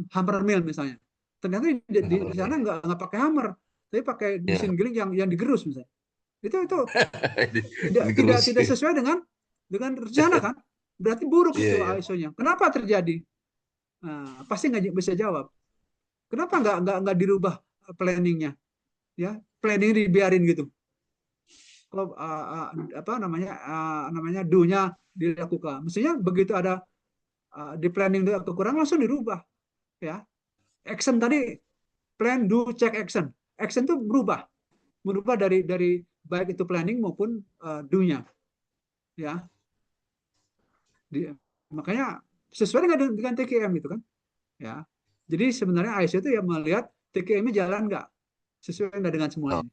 hammer mill misalnya. Ternyata di sana nggak pakai hammer, tapi pakai mesin giling yang digerus misalnya. Itu tidak sesuai dengan rencana kan? Berarti buruk itu ISO-nya. Kenapa terjadi? Nah, pasti nggak bisa jawab. Kenapa nggak dirubah planningnya? Ya, planning dibiarin gitu. Kalau namanya do-nya dilakukan. Mestinya begitu ada di planning kekurangan langsung dirubah. Ya, action tadi plan, do, check, action. Action itu berubah dari baik itu planning maupun do-nya. Ya, makanya sesuai dengan TKM itu kan. Ya, jadi sebenarnya ISO itu ya melihat TKM-nya jalan nggak, sesuai nggak dengan semuanya.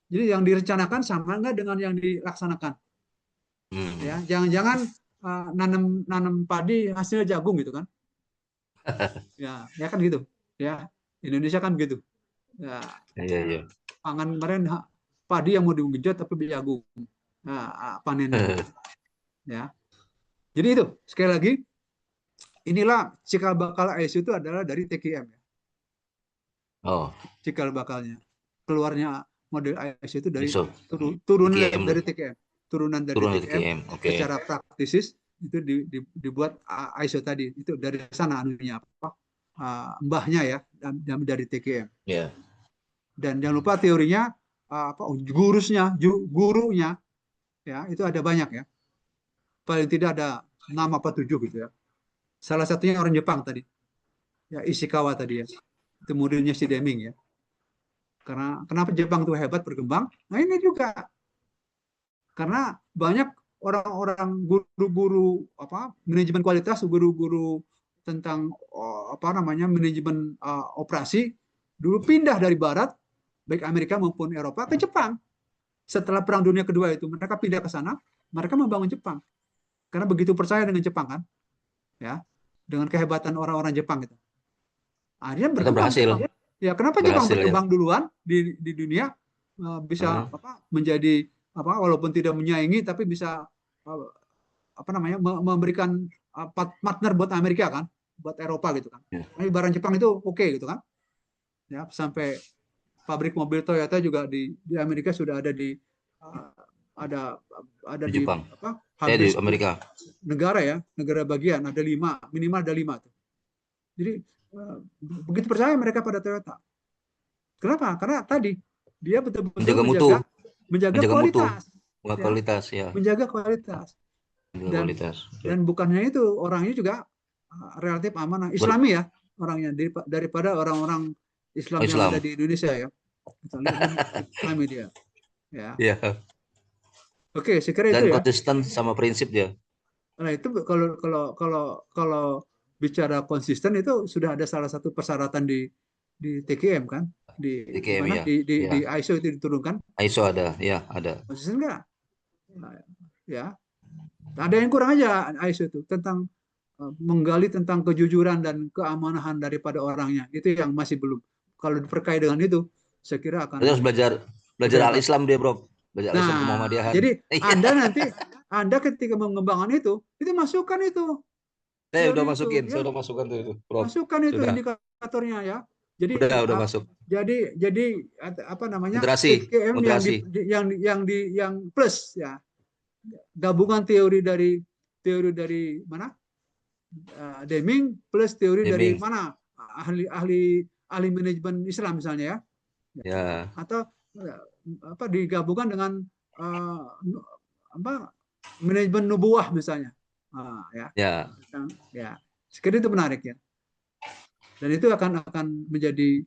Jadi yang direncanakan sama nggak dengan yang dilaksanakan. Ya, jangan-jangan nanam padi hasilnya jagung gitu kan. Ya kan gitu. Ya, Indonesia kan gitu. Ya, pangan kemarin padi yang mau digenjot tapi jagung. Panennya. Ya. Jadi itu sekali lagi, inilah cikal bakal ISO itu adalah dari TKM. Cikal bakalnya keluarnya model ISO itu dari turunan dari TKM. Turunan dari TKM. Secara praktisis itu dibuat ISO tadi. Itu dari sana anunya apa? Mbahnya ya, dari TKM. Dan jangan lupa teorinya gurunya ya, itu ada banyak ya. Paling tidak ada 6 apa 7 gitu ya. Salah satunya orang Jepang tadi. Ya, Ishikawa tadi ya. Itu modelnya si Deming ya. Karena kenapa Jepang itu hebat berkembang? Nah, ini juga karena banyak orang-orang guru-guru manajemen kualitas, guru-guru tentang manajemen operasi dulu pindah dari barat, baik Amerika maupun Eropa, ke Jepang. Setelah Perang Dunia Kedua itu mereka pindah ke sana, mereka membangun Jepang. Karena begitu percaya dengan Jepang kan. Ya, dengan kehebatan orang-orang Jepang itu. Akhirnya berkembang Jepang. Ya, kenapa Jepang berkembang duluan di dunia, bisa menjadi walaupun tidak menyaingi tapi bisa memberikan partner buat Amerika kan, buat Eropa gitu kan. Nah, barang Jepang itu oke gitu kan. Ya, sampai pabrik mobil Toyota juga di Amerika sudah ada di hampir di Amerika. negara ya, negara bagian ada 5, minimal ada 5 tuh. Jadi begitu percaya mereka pada Toyota. Kenapa? Karena tadi dia betul-betul Menjaga mutu, menjaga menjaga mutu, kualitas, ya, kualitas ya, menjaga kualitas. menjaga Dan kualitas. dan bukannya itu orangnya juga relatif amanah, Islami ya orangnya daripada orang-orang Islam yang Islam. ada di Indonesia ya. Islami dia. Ya. Iya. Oke, saya kira Dan itu ya. konsisten sama prinsip dia. Nah, itu kalau bicara konsisten itu sudah ada salah satu persyaratan di TKM kan? Di TKM, mana? ya. Di ISO itu diturunkan. ISO ada, ya, ada. Konsisten enggak? Nah, ya. Ada yang kurang aja ISO itu tentang menggali tentang kejujuran dan keamanahan daripada orangnya. Itu yang masih belum. Kalau terkait dengan itu, saya kira akan Terus belajar al-Islam dia, Bro. Belajar al-Islam Nah, Muhammadiyahan. jadi Anda ketika mengembangkan itu masukkan itu. Saya udah Teori masukin, itu, saya ya. udah masukkan tuh itu, Bro. Masukkan itu Sudah. indikatornya ya. Jadi Udah masuk. Jadi apa namanya? Moderasi, TKM moderasi. yang plus ya. Gabungan teori dari mana? Deming plus teori dari Deming. mana? Ahli manajemen Islam misalnya ya. Ya. Atau apa digabungkan dengan manajemen nubuah misalnya. Ya. Ya. Sekali itu menarik ya. Dan itu akan menjadi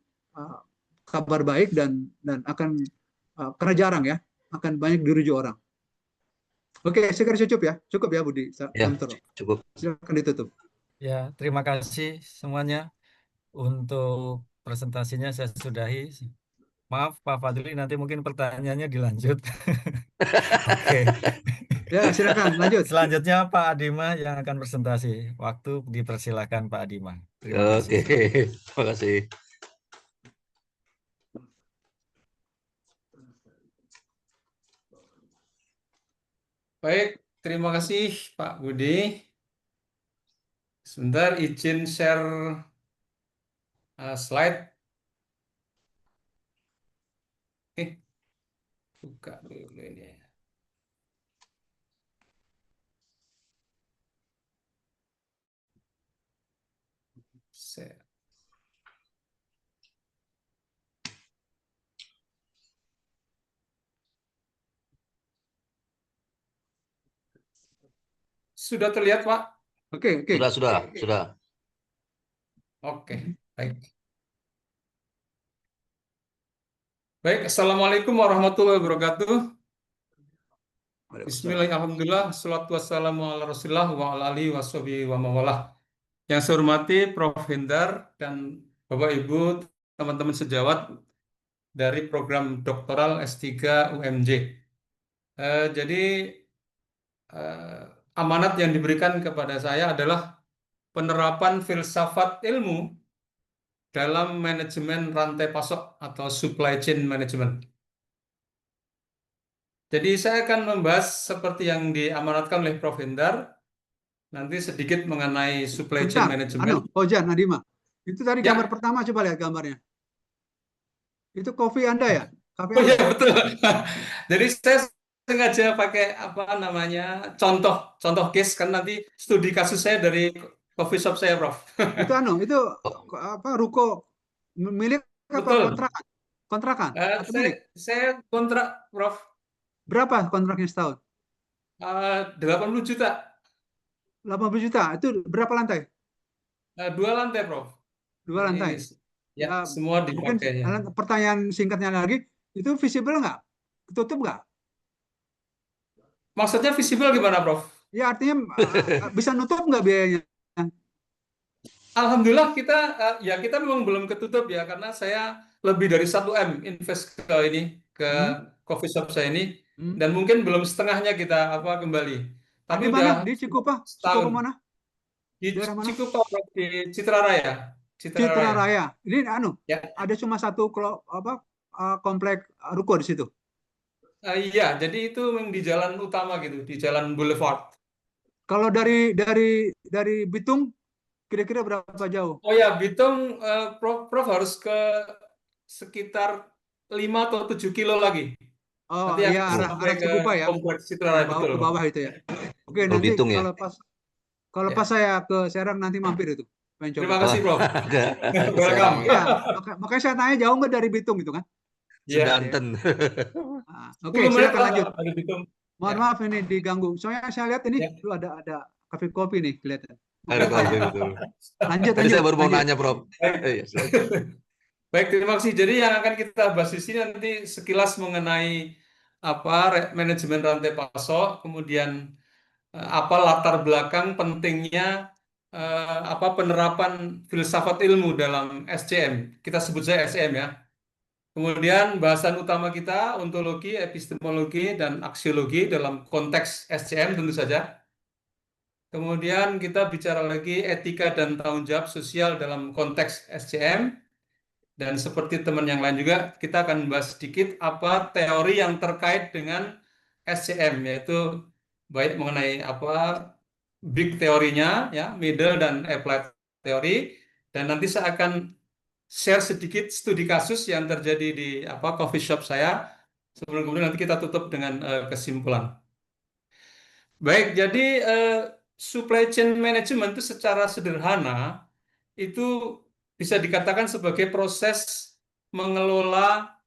kabar baik dan akan karena jarang ya, akan banyak dirujuk orang. Oke, saya kira cukup ya Budi. Ya, cukup. Silakan ditutup. Ya, terima kasih semuanya untuk presentasinya. Saya sudahi. Maaf Pak Fadli, nanti mungkin pertanyaannya dilanjut. Oke. Ya, silakan lanjut. Selanjutnya Pak Adima yang akan presentasi. Waktu dipersilakan Pak Adima. Terima kasih. Oke, terima kasih. Baik, terima kasih Pak Budi. Sebentar izin share slide. Buka dulu ini. Share. Sudah terlihat, Pak? Oke. Sudah. Oke, baik. Baik, Assalamualaikum warahmatullahi wabarakatuh. Bismillahirrahmanirrahim. Assalatu wassalamu ala rasulillah wa ala alihi wa sahbihi wa mawalah. Yang saya hormati Prof. Hendar dan Bapak Ibu, teman-teman sejawat dari program doktoral S3 UMJ. Jadi amanat yang diberikan kepada saya adalah penerapan filsafat ilmu dalam manajemen rantai pasok atau supply chain management. Jadi saya akan membahas seperti yang diamanatkan oleh Prof. Hendar, nanti sedikit mengenai supply chain management. Ojan, Adima. Itu tadi gambar pertama, coba lihat gambarnya. Itu kopi Anda ya? Oh iya, betul. Jadi saya sengaja pakai apa namanya contoh case kan nanti studi kasus saya dari coffee shop saya, Prof. Itu itu apa ruko milik apa kontrakan? Saya kontrak, Prof. Berapa kontraknya setahun? 80 juta. 80 juta. Itu berapa lantai? 2 lantai, Prof. 2 lantai. Ya, semua dipakai. Mungkin pertanyaan singkatnya lagi, itu visible nggak? Ketutup nggak? Maksudnya visible gimana, Prof? Ya artinya bisa nutup nggak biayanya? Alhamdulillah kita memang belum ketutup ya, karena saya lebih dari 1 M invest ke coffee shop saya ini, dan mungkin belum setengahnya kita kembali. Tapi di mana? Di Cikupa? Cikupa mana? Di Cikupa, di Citra Raya. Citra Raya. Ini ada cuma satu komplek ruko di situ. Iya, jadi itu di jalan utama gitu, di jalan Boulevard. Kalau dari Bitung kira-kira berapa jauh? Oh ya, Bitung, Prof harus ke sekitar 5 atau 7 kilo lagi. Oh iya, arah Cikupa ya. Kompleks Citra Raya, betul. Ke bawah itu ya. Oke, Kalau nanti Bitung ya. kalau Ya. pas saya ke Serang nanti mampir itu. Pengen coba. Terima kasih, Prof. Ke Welcome. Iya, makanya saya tanya jauh nggak dari Bitung itu kan? Iya. Sedanten. Oke, 10 menit silakan lah lanjut. dari Bitung. Mohon Ya. maaf ini diganggu. Soalnya saya lihat ini Ya. ada kafe kopi nih kelihatan. Ada Oke, kopi, betul. lanjut, Tadi saya baru mau lanjut. nanya, Prof. Baik. Baik, terima kasih. Jadi yang akan kita bahas di sini nanti sekilas mengenai manajemen rantai pasok, kemudian apa latar belakang pentingnya penerapan filsafat ilmu dalam SCM. Kita sebut saja SCM ya. Kemudian bahasan utama kita ontologi, epistemologi, dan aksiologi dalam konteks SCM tentu saja. Kemudian kita bicara lagi etika dan tanggung jawab sosial dalam konteks SCM. Dan seperti teman yang lain juga, kita akan bahas sedikit apa teori yang terkait dengan SCM, yaitu baik mengenai big teorinya, ya, middle dan applied teori. Dan nanti saya akan share sedikit studi kasus yang terjadi di coffee shop saya. Sebelum kemudian nanti kita tutup dengan kesimpulan. Baik, jadi supply chain management itu secara sederhana itu bisa dikatakan sebagai proses mengelola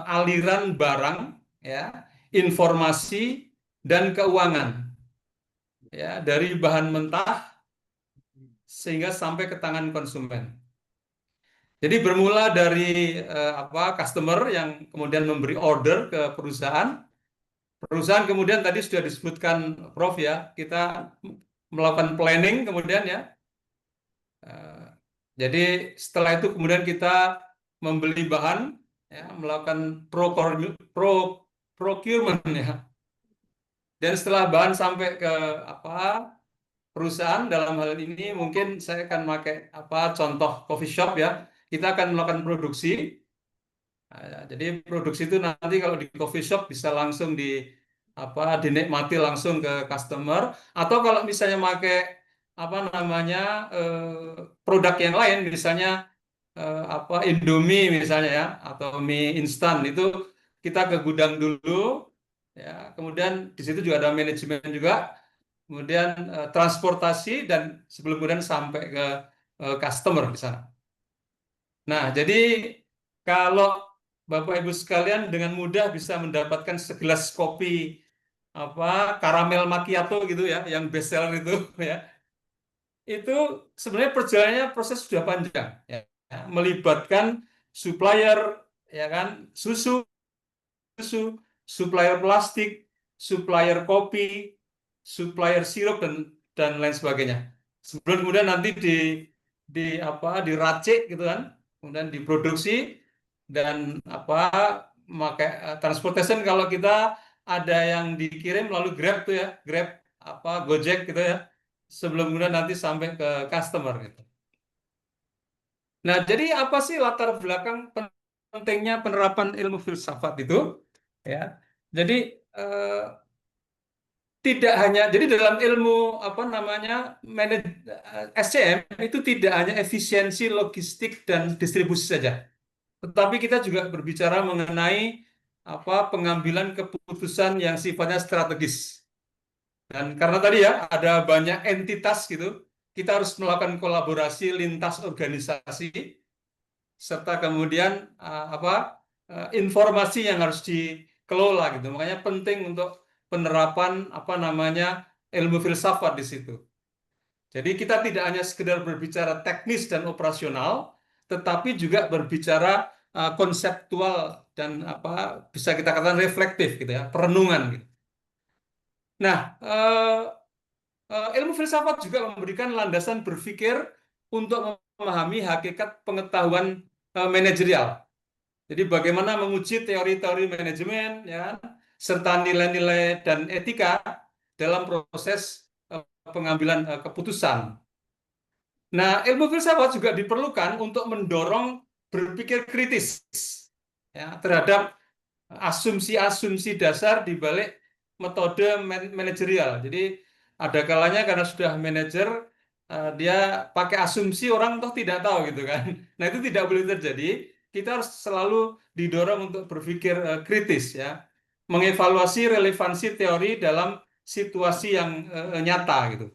aliran barang, ya, informasi dan keuangan, ya, dari bahan mentah sehingga sampai ke tangan konsumen. Jadi bermula dari customer yang kemudian memberi order ke perusahaan. Perusahaan kemudian tadi sudah disebutkan Prof ya, kita melakukan planning kemudian ya. Jadi setelah itu kemudian kita membeli bahan, ya, melakukan procurement ya. Dan setelah bahan sampai ke perusahaan, dalam hal ini mungkin saya akan pakai contoh coffee shop ya. Kita akan melakukan produksi. Nah, jadi produksi itu nanti kalau di coffee shop bisa langsung dinikmati langsung ke customer, atau kalau misalnya pakai produk yang lain, misalnya Indomie misalnya ya, atau mie instan, itu kita ke gudang dulu ya, kemudian di situ juga ada manajemen juga, kemudian transportasi, dan sebelum kemudian sampai ke customer di sana. Nah, jadi kalau Bapak Ibu sekalian dengan mudah bisa mendapatkan segelas kopi karamel macchiato gitu ya, yang best seller itu ya, itu sebenarnya perjalanannya proses sudah panjang ya, melibatkan supplier, ya kan, susu, supplier plastik, supplier kopi, supplier sirup, dan lain sebagainya. Sebelum kemudian nanti diracik gitu kan, kemudian diproduksi, dan pakai transportation. Kalau kita ada yang dikirim lalu Grab tuh ya, Grab Gojek gitu ya, sebelum kemudian nanti sampai ke customer gitu. Nah, jadi apa sih latar belakang pentingnya penerapan ilmu filsafat itu? Ya, jadi tidak hanya, jadi dalam ilmu SCM itu tidak hanya efisiensi logistik dan distribusi saja, tetapi kita juga berbicara mengenai pengambilan keputusan yang sifatnya strategis. Dan karena tadi ya ada banyak entitas gitu, kita harus melakukan kolaborasi lintas organisasi, serta kemudian informasi yang harus dikelola gitu. Makanya penting untuk penerapan ilmu filsafat di situ. Jadi kita tidak hanya sekedar berbicara teknis dan operasional, tetapi juga berbicara konseptual dan bisa kita katakan reflektif gitu ya, perenungan gitu. Nah, ilmu filsafat juga memberikan landasan berpikir untuk memahami hakikat pengetahuan manajerial. Jadi bagaimana menguji teori-teori manajemen, ya, serta nilai-nilai dan etika dalam proses pengambilan keputusan. Nah, ilmu filsafat juga diperlukan untuk mendorong berpikir kritis ya, terhadap asumsi-asumsi dasar di balik metode manajerial. Jadi ada kalanya karena sudah manajer, dia pakai asumsi, orang toh tidak tahu gitu kan. Nah, itu tidak boleh terjadi. Kita harus selalu didorong untuk berpikir kritis ya, mengevaluasi relevansi teori dalam situasi yang nyata gitu,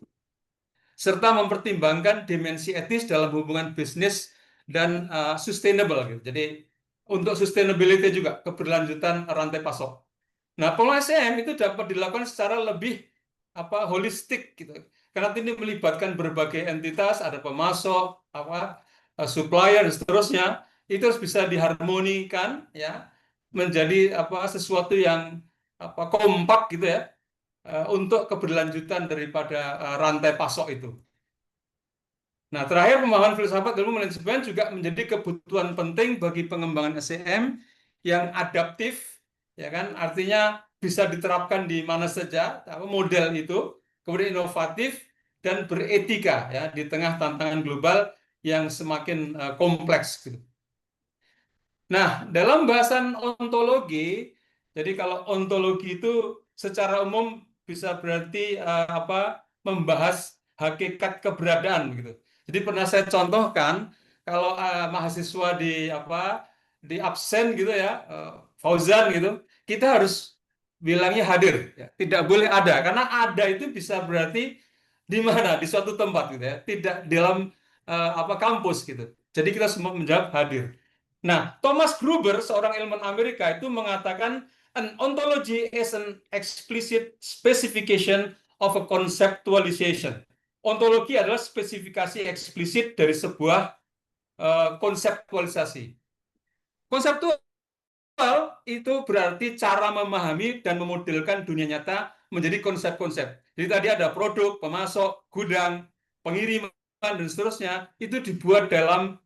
serta mempertimbangkan dimensi etis dalam hubungan bisnis dan sustainable gitu. Jadi untuk sustainability juga, keberlanjutan rantai pasok. Nah, pengelolaan SCM itu dapat dilakukan secara lebih holistik gitu. Karena ini melibatkan berbagai entitas, ada pemasok, supplier dan seterusnya. Itu harus bisa diharmonikan ya menjadi sesuatu yang kompak gitu ya untuk keberlanjutan daripada rantai pasok itu. Nah, terakhir pemahaman filsafat ilmu manajemen juga menjadi kebutuhan penting bagi pengembangan SCM yang adaptif, ya kan? Artinya bisa diterapkan di mana saja, model itu, kemudian inovatif dan beretika ya di tengah tantangan global yang semakin kompleks gitu. Nah, dalam bahasan ontologi, jadi kalau ontologi itu secara umum bisa berarti membahas hakikat keberadaan gitu. Jadi pernah saya contohkan kalau mahasiswa di absen gitu ya, Fauzan gitu, kita harus bilangnya hadir, ya. Tidak boleh ada, karena ada itu bisa berarti di mana, di suatu tempat gitu ya, tidak dalam kampus gitu. Jadi kita semua menjawab hadir. Nah, Thomas Gruber, seorang ilmuwan Amerika itu mengatakan an ontology is an explicit specification of a conceptualization. Ontologi adalah spesifikasi eksplisit dari sebuah konseptualisasi. Konseptual itu berarti cara memahami dan memodelkan dunia nyata menjadi konsep-konsep. Jadi tadi ada produk, pemasok, gudang, pengiriman, dan seterusnya, itu dibuat dalam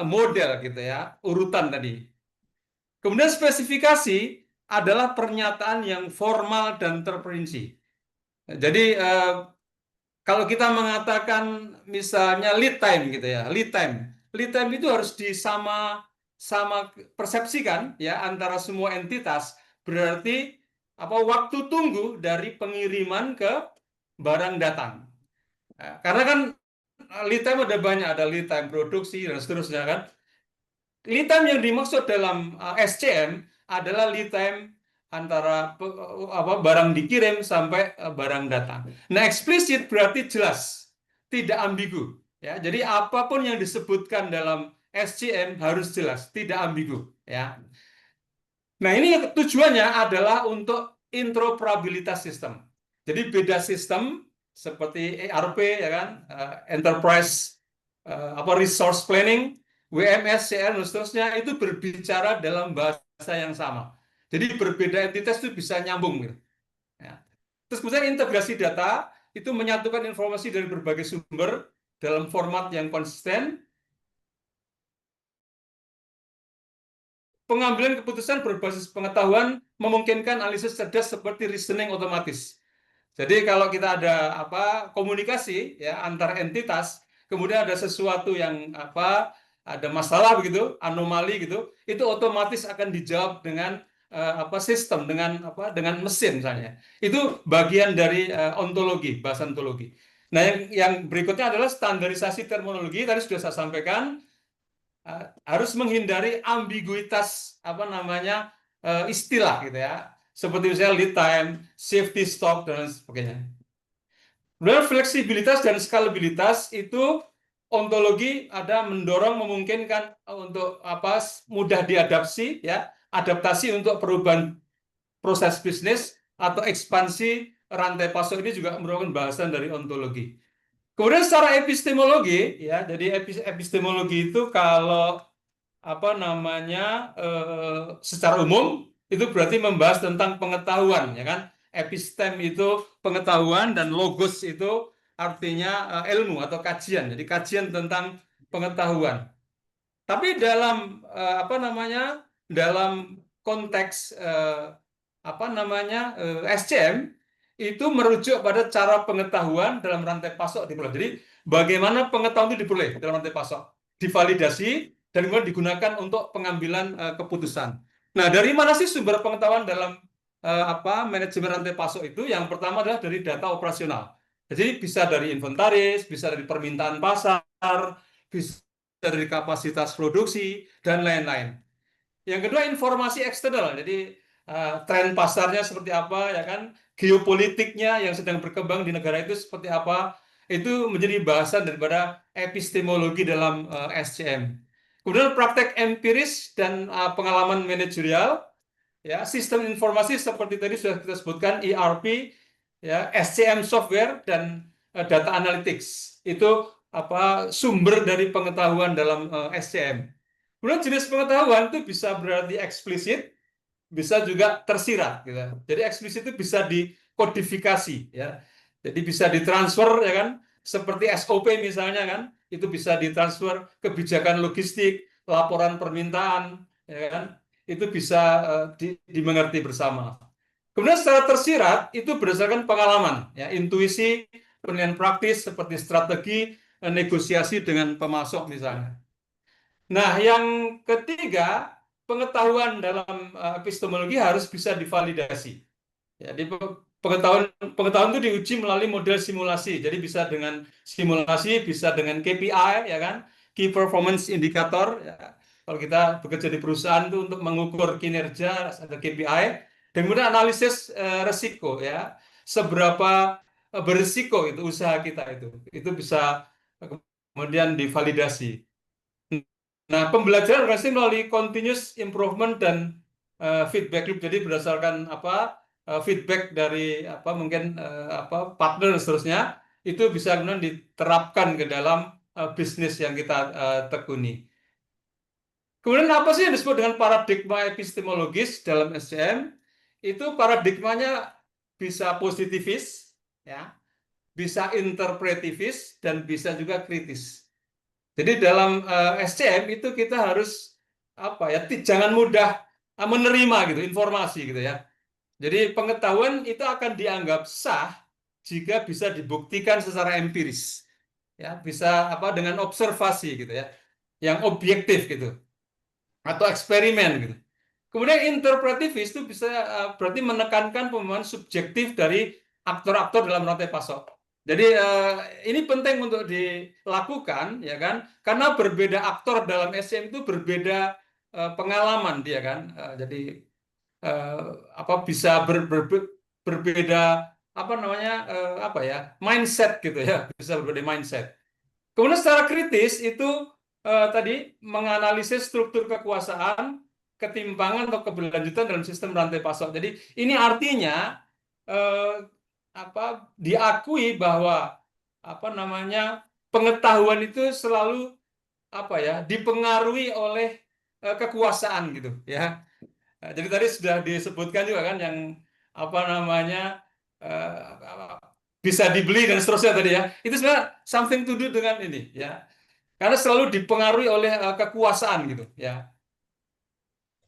model gitu ya, urutan tadi. Kemudian spesifikasi adalah pernyataan yang formal dan terperinci. Jadi kalau kita mengatakan misalnya lead time gitu ya, lead time itu harus sama persepsikan ya antara semua entitas. Berarti waktu tunggu dari pengiriman ke barang datang. Karena kan lead time ada banyak, ada lead time produksi dan seterusnya kan. Lead time yang dimaksud dalam SCM adalah lead time antara barang dikirim sampai barang datang. Nah, eksplisit berarti jelas, tidak ambigu. Ya, jadi apapun yang disebutkan dalam SCM harus jelas, tidak ambigu. Ya. Nah, ini tujuannya adalah untuk interoperabilitas sistem. Jadi beda sistem seperti ERP ya kan, enterprise resource planning, WMS, CR, dan seterusnya itu berbicara dalam bahasa yang sama. Jadi berbeda entitas itu bisa nyambung. Gitu. Ya. Terus kemudian integrasi data itu menyatukan informasi dari berbagai sumber dalam format yang konsisten. Pengambilan keputusan berbasis pengetahuan memungkinkan analisis cerdas seperti reasoning otomatis. Jadi kalau kita ada komunikasi ya antar entitas, kemudian ada sesuatu yang ada masalah begitu, anomali gitu, itu otomatis akan dijawab dengan sistem, dengan mesin misalnya. Itu bagian dari ontologi, bahasa ontologi. Nah, yang berikutnya adalah standarisasi terminologi. Tadi sudah saya sampaikan, harus menghindari ambiguitas istilah gitu ya. Seperti misalnya lead time, safety stock, dan sebagainya. Kemudian fleksibilitas dan skalabilitas itu ontologi ada mendorong memungkinkan untuk mudah diadaptasi ya, adaptasi untuk perubahan proses bisnis atau ekspansi rantai pasok ini juga merupakan bahasan dari ontologi. Kemudian secara epistemologi ya, jadi epistemologi itu kalau secara umum itu berarti membahas tentang pengetahuan ya kan. Epistem itu pengetahuan dan logos itu artinya ilmu atau kajian. Jadi kajian tentang pengetahuan. Tapi dalam dalam konteks SCM itu merujuk pada cara pengetahuan dalam rantai pasok diperoleh. Jadi bagaimana pengetahuan itu diperoleh dalam rantai pasok, divalidasi dan kemudian digunakan untuk pengambilan keputusan. Nah, dari mana sih sumber pengetahuan dalam manajemen rantai pasok itu? Yang pertama adalah dari data operasional. Jadi bisa dari inventaris, bisa dari permintaan pasar, bisa dari kapasitas produksi dan lain-lain. Yang kedua informasi eksternal. Jadi tren pasarnya seperti apa ya kan? geopolitiknya yang sedang berkembang di negara itu seperti apa, itu menjadi bahasan daripada epistemologi dalam SCM. Kemudian praktek empiris dan pengalaman manajerial, ya, sistem informasi seperti tadi sudah kita sebutkan, ERP, ya, SCM software dan data analytics itu sumber dari pengetahuan dalam SCM. Kemudian jenis pengetahuan itu bisa berarti eksplisit, bisa juga tersirat, gitu. Jadi eksplisit itu bisa dikodifikasi, ya. Jadi bisa ditransfer, ya kan, seperti SOP misalnya kan, itu bisa ditransfer kebijakan logistik, laporan permintaan, ya kan, itu bisa dimengerti bersama. Kemudian secara tersirat itu berdasarkan pengalaman, ya, intuisi, penilaian praktis seperti strategi negosiasi dengan pemasok misalnya. Nah, yang ketiga, pengetahuan dalam epistemologi harus bisa divalidasi. Jadi pengetahuan itu diuji melalui model simulasi. Jadi bisa dengan simulasi, bisa dengan KPI, ya kan, Key Performance Indicator. Ya. Kalau kita bekerja di perusahaan itu untuk mengukur kinerja ada KPI. Dan kemudian analisis resiko, ya, seberapa berisiko itu usaha kita itu bisa kemudian divalidasi. Nah, pembelajaran organisasi melalui continuous improvement dan feedback loop. Jadi berdasarkan feedback dari mungkin partner dan seterusnya, itu bisa kemudian diterapkan ke dalam bisnis yang kita tekuni. Kemudian apa sih yang disebut dengan paradigma epistemologis dalam SCM? Itu paradigmanya bisa positivis, ya, bisa interpretivis, dan bisa juga kritis. Jadi dalam SCM itu kita harus jangan mudah menerima gitu informasi gitu ya. Jadi pengetahuan itu akan dianggap sah jika bisa dibuktikan secara empiris, ya, bisa dengan observasi gitu ya, yang objektif gitu, atau eksperimen gitu. Kemudian interpretivis itu bisa berarti menekankan pemahaman subjektif dari aktor-aktor dalam rantai pasok. Jadi ini penting untuk dilakukan, ya kan? Karena berbeda aktor dalam SCM itu berbeda pengalaman dia kan. Jadi bisa berbeda mindset gitu ya, bisa berbeda mindset. Kemudian secara kritis itu tadi menganalisis struktur kekuasaan, ketimpangan atau keberlanjutan dalam sistem rantai pasok. Jadi ini artinya diakui bahwa pengetahuan itu selalu dipengaruhi oleh kekuasaan gitu ya. Jadi tadi sudah disebutkan juga kan yang bisa dibeli dan seterusnya tadi ya. Itu sebenarnya something to do dengan ini ya. Karena selalu dipengaruhi oleh kekuasaan gitu ya.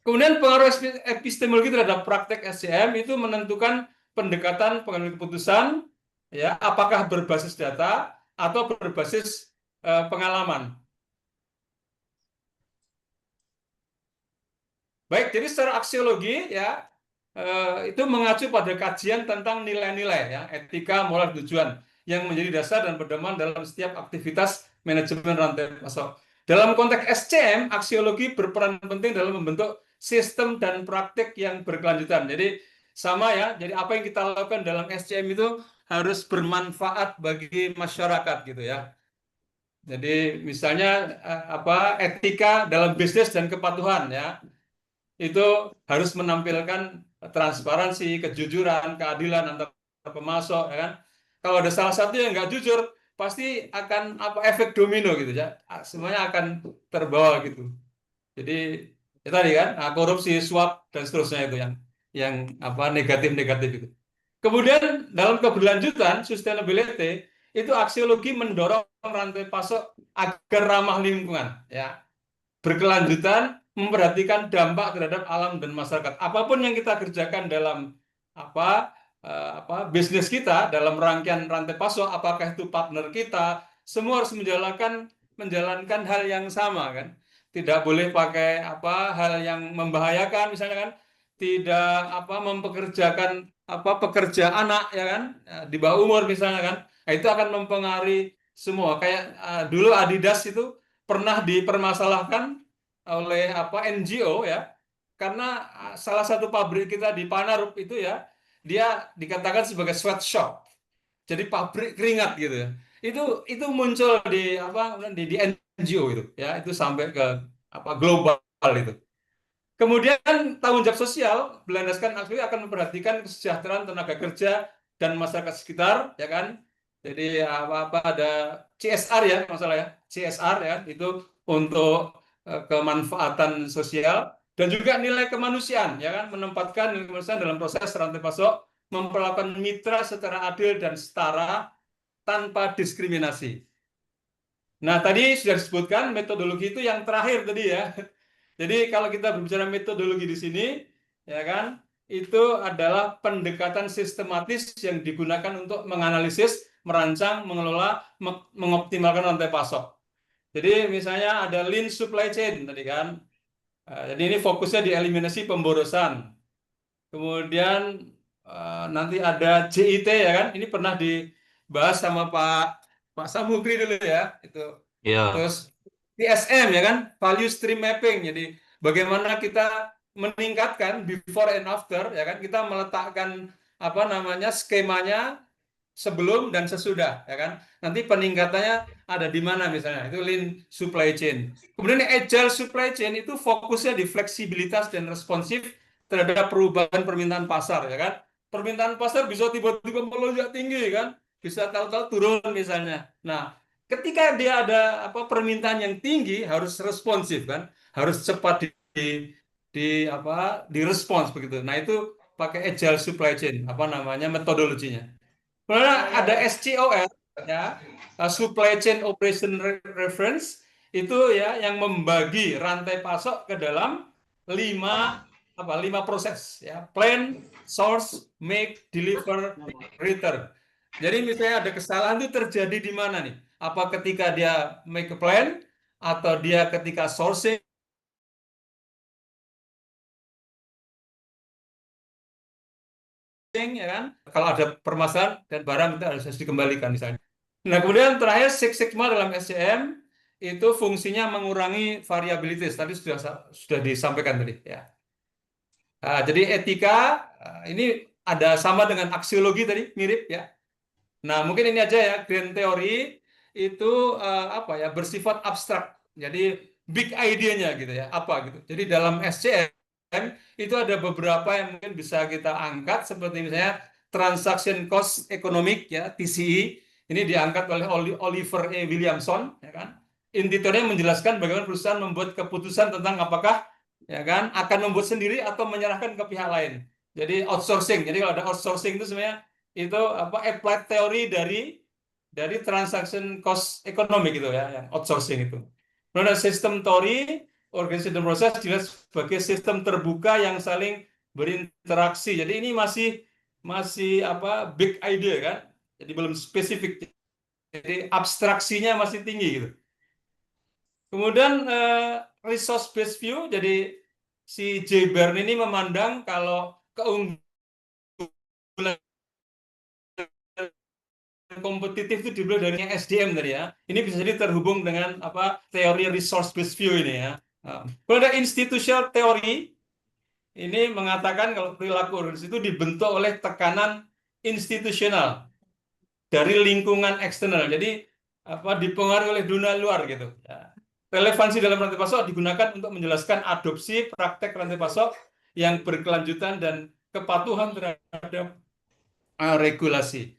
Kemudian pengaruh epistemologi terhadap praktek SCM itu menentukan pendekatan pengambilan keputusan, ya, apakah berbasis data atau berbasis pengalaman. Baik, jadi secara aksiologi ya itu mengacu pada kajian tentang nilai-nilai ya, etika, moral, tujuan yang menjadi dasar dan pedoman dalam setiap aktivitas manajemen rantai pasok. Dalam konteks SCM, aksiologi berperan penting dalam membentuk sistem dan praktik yang berkelanjutan. Jadi sama ya, jadi apa yang kita lakukan dalam SCM itu harus bermanfaat bagi masyarakat gitu ya. Jadi misalnya etika dalam bisnis dan kepatuhan ya, itu harus menampilkan transparansi, kejujuran, keadilan antar pemasok, ya kan. Kalau ada salah satu yang nggak jujur, pasti akan efek domino gitu ya, semuanya akan terbawa gitu. Jadi ya tadi kan korupsi, suap dan seterusnya itu yang negatif-negatif itu. Kemudian dalam keberlanjutan sustainability itu aksiologi mendorong rantai pasok agar ramah lingkungan ya, berkelanjutan, memperhatikan dampak terhadap alam dan masyarakat. Apapun yang kita kerjakan dalam bisnis kita, dalam rangkaian rantai pasok, apakah itu partner kita, semua harus menjalankan hal yang sama kan. Tidak boleh pakai hal yang membahayakan misalnya kan, tidak mempekerjakan pekerja anak ya kan, di bawah umur misalnya kan. Nah, itu akan mempengaruhi semua. Kayak dulu Adidas itu pernah dipermasalahkan oleh NGO ya, karena salah satu pabrik kita di Panarup itu ya dia dikatakan sebagai sweatshop. Jadi pabrik keringat gitu ya. Itu muncul di apa di NGO itu ya, itu sampai ke apa global itu. Kemudian tanggung jawab sosial berlandaskan asli akan memperhatikan kesejahteraan tenaga kerja dan masyarakat sekitar, ya kan? Jadi apa ada CSR ya, masalah ya, CSR ya, itu untuk kemanfaatan sosial dan juga nilai kemanusiaan, ya kan? Menempatkan nilai kemanusiaan dalam proses rantai pasok, memperlakukan mitra secara adil dan setara tanpa diskriminasi. Nah, tadi sudah disebutkan metodologi itu yang terakhir tadi ya. Jadi kalau kita berbicara metodologi di sini, ya kan, itu adalah pendekatan sistematis yang digunakan untuk menganalisis, merancang, mengelola, mengoptimalkan rantai pasok. Jadi misalnya ada lean supply chain tadi kan. Jadi ini fokusnya di eliminasi pemborosan. Kemudian nanti ada JIT ya kan. Ini pernah dibahas sama Pak Samugri dulu ya. Itu. Ya. Terus TSM ya kan, value stream mapping. Jadi bagaimana kita meningkatkan before and after ya kan, kita meletakkan apa namanya skemanya sebelum dan sesudah ya kan. Nanti peningkatannya ada di mana misalnya. Itu lean supply chain. Kemudian agile supply chain itu fokusnya di fleksibilitas dan responsif terhadap perubahan permintaan pasar ya kan. Permintaan pasar bisa tiba-tiba melonjak tinggi kan, bisa tahu-tahu turun misalnya. Nah, ketika dia ada apa permintaan yang tinggi harus responsif kan, harus cepat direspons begitu. Nah, itu pakai agile supply chain apa namanya metodologinya. Kemudian ada SCOR ya, supply chain operation reference itu ya yang membagi rantai pasok ke dalam lima proses ya, plan, source, make, deliver, return. Jadi misalnya ada kesalahan itu terjadi di mana nih? Apa ketika dia make a plan atau dia ketika sourcing ya kan? Kalau ada permasalahan dan barang itu harus dikembalikan misalnya. Nah, kemudian terakhir Six Sigma dalam SCM itu fungsinya mengurangi variabilitas. Tadi sudah disampaikan tadi ya. Jadi etika ini ada sama dengan aksiologi tadi, mirip ya. Nah, mungkin ini aja ya, grand theory itu apa ya, bersifat abstrak. Jadi big idea-nya gitu ya, apa gitu. Jadi dalam SCM itu ada beberapa yang mungkin bisa kita angkat seperti misalnya transaction cost economic ya, TCE. Ini diangkat oleh Oliver E. Williamson ya kan. Intinya menjelaskan bagaimana perusahaan membuat keputusan tentang apakah ya kan akan membuat sendiri atau menyerahkan ke pihak lain. Jadi outsourcing. Jadi kalau ada outsourcing itu sebenarnya itu apa applied teori dari transaction cost economic gitu ya, yang outsourcing itu. Kemudian sistem teori organization proses jelas sebagai sistem terbuka yang saling berinteraksi. Jadi ini masih apa big idea kan. Jadi belum spesifik. Jadi abstraksinya masih tinggi gitu. Kemudian resource based view, jadi si J. Byrne ini memandang kalau keunggulan kompetitif itu dimulai dari SDM tadi ya. Ini bisa jadi terhubung dengan apa teori resource based view ini ya. Kalau ada institutional teori ini mengatakan kalau perilaku organisasi itu dibentuk oleh tekanan institusional dari lingkungan eksternal. Jadi apa dipengaruhi oleh dunia luar gitu. Ya. Relevansi dalam rantai pasok digunakan untuk menjelaskan adopsi praktek rantai pasok yang berkelanjutan dan kepatuhan terhadap regulasi.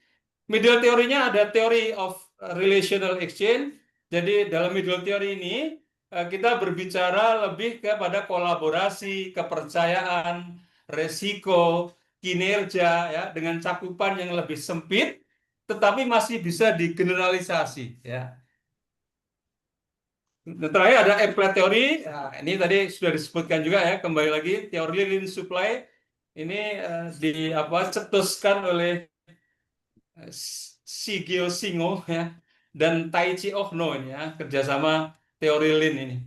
Middle teorinya ada teori of relational exchange. Jadi dalam middle teori ini kita berbicara lebih kepada kolaborasi, kepercayaan, resiko, kinerja ya dengan cakupan yang lebih sempit tetapi masih bisa digeneralisasi ya. Terakhir ada applied teori. Nah, ini tadi sudah disebutkan juga ya, kembali lagi teori lean supply ini cetuskan oleh Shigeo Shingo ya dan Taichi Ohno ini ya, kerjasama teori lean ini.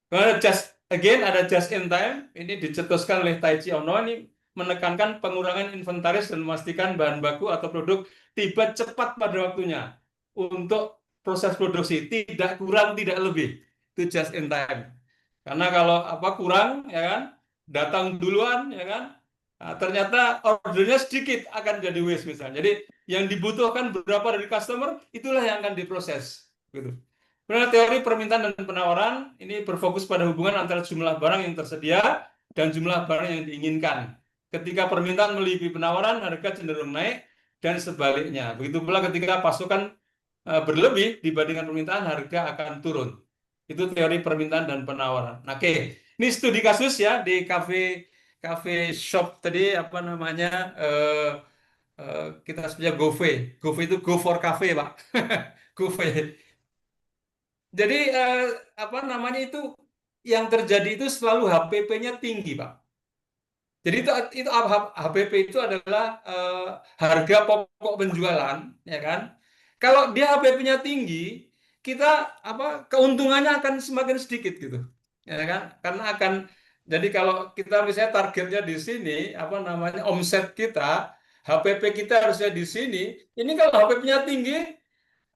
Kemudian ada just in time, ini dicetuskan oleh Taichi Ohno, ini menekankan pengurangan inventaris dan memastikan bahan baku atau produk tiba cepat pada waktunya untuk proses produksi, tidak kurang tidak lebih. Itu just in time. Karena kalau kurang ya kan, datang duluan ya kan, Nah, ternyata ordernya sedikit akan jadi waste misalnya. Jadi yang dibutuhkan berapa dari customer, itulah yang akan diproses. Gitu. Kemudian teori permintaan dan penawaran ini berfokus pada hubungan antara jumlah barang yang tersedia dan jumlah barang yang diinginkan. Ketika permintaan melebihi penawaran, harga cenderung naik dan sebaliknya. Begitu pula ketika pasokan berlebih dibandingkan permintaan, harga akan turun. Itu teori permintaan dan penawaran. Nah, oke, ini studi kasus ya di cafe shop tadi apa namanya kita sebutnya GoFe. GoFe itu go for cafe, Pak. GoFe. Jadi apa namanya itu yang terjadi itu selalu HPP-nya tinggi, Pak. Jadi itu HPP itu adalah harga pokok penjualan, ya kan? Kalau dia HPP-nya tinggi, kita apa keuntungannya akan semakin sedikit gitu, ya kan? Karena akan jadi kalau kita misalnya targetnya di sini, apa namanya omset kita, HPP kita harusnya di sini. Ini kalau HPP-nya tinggi,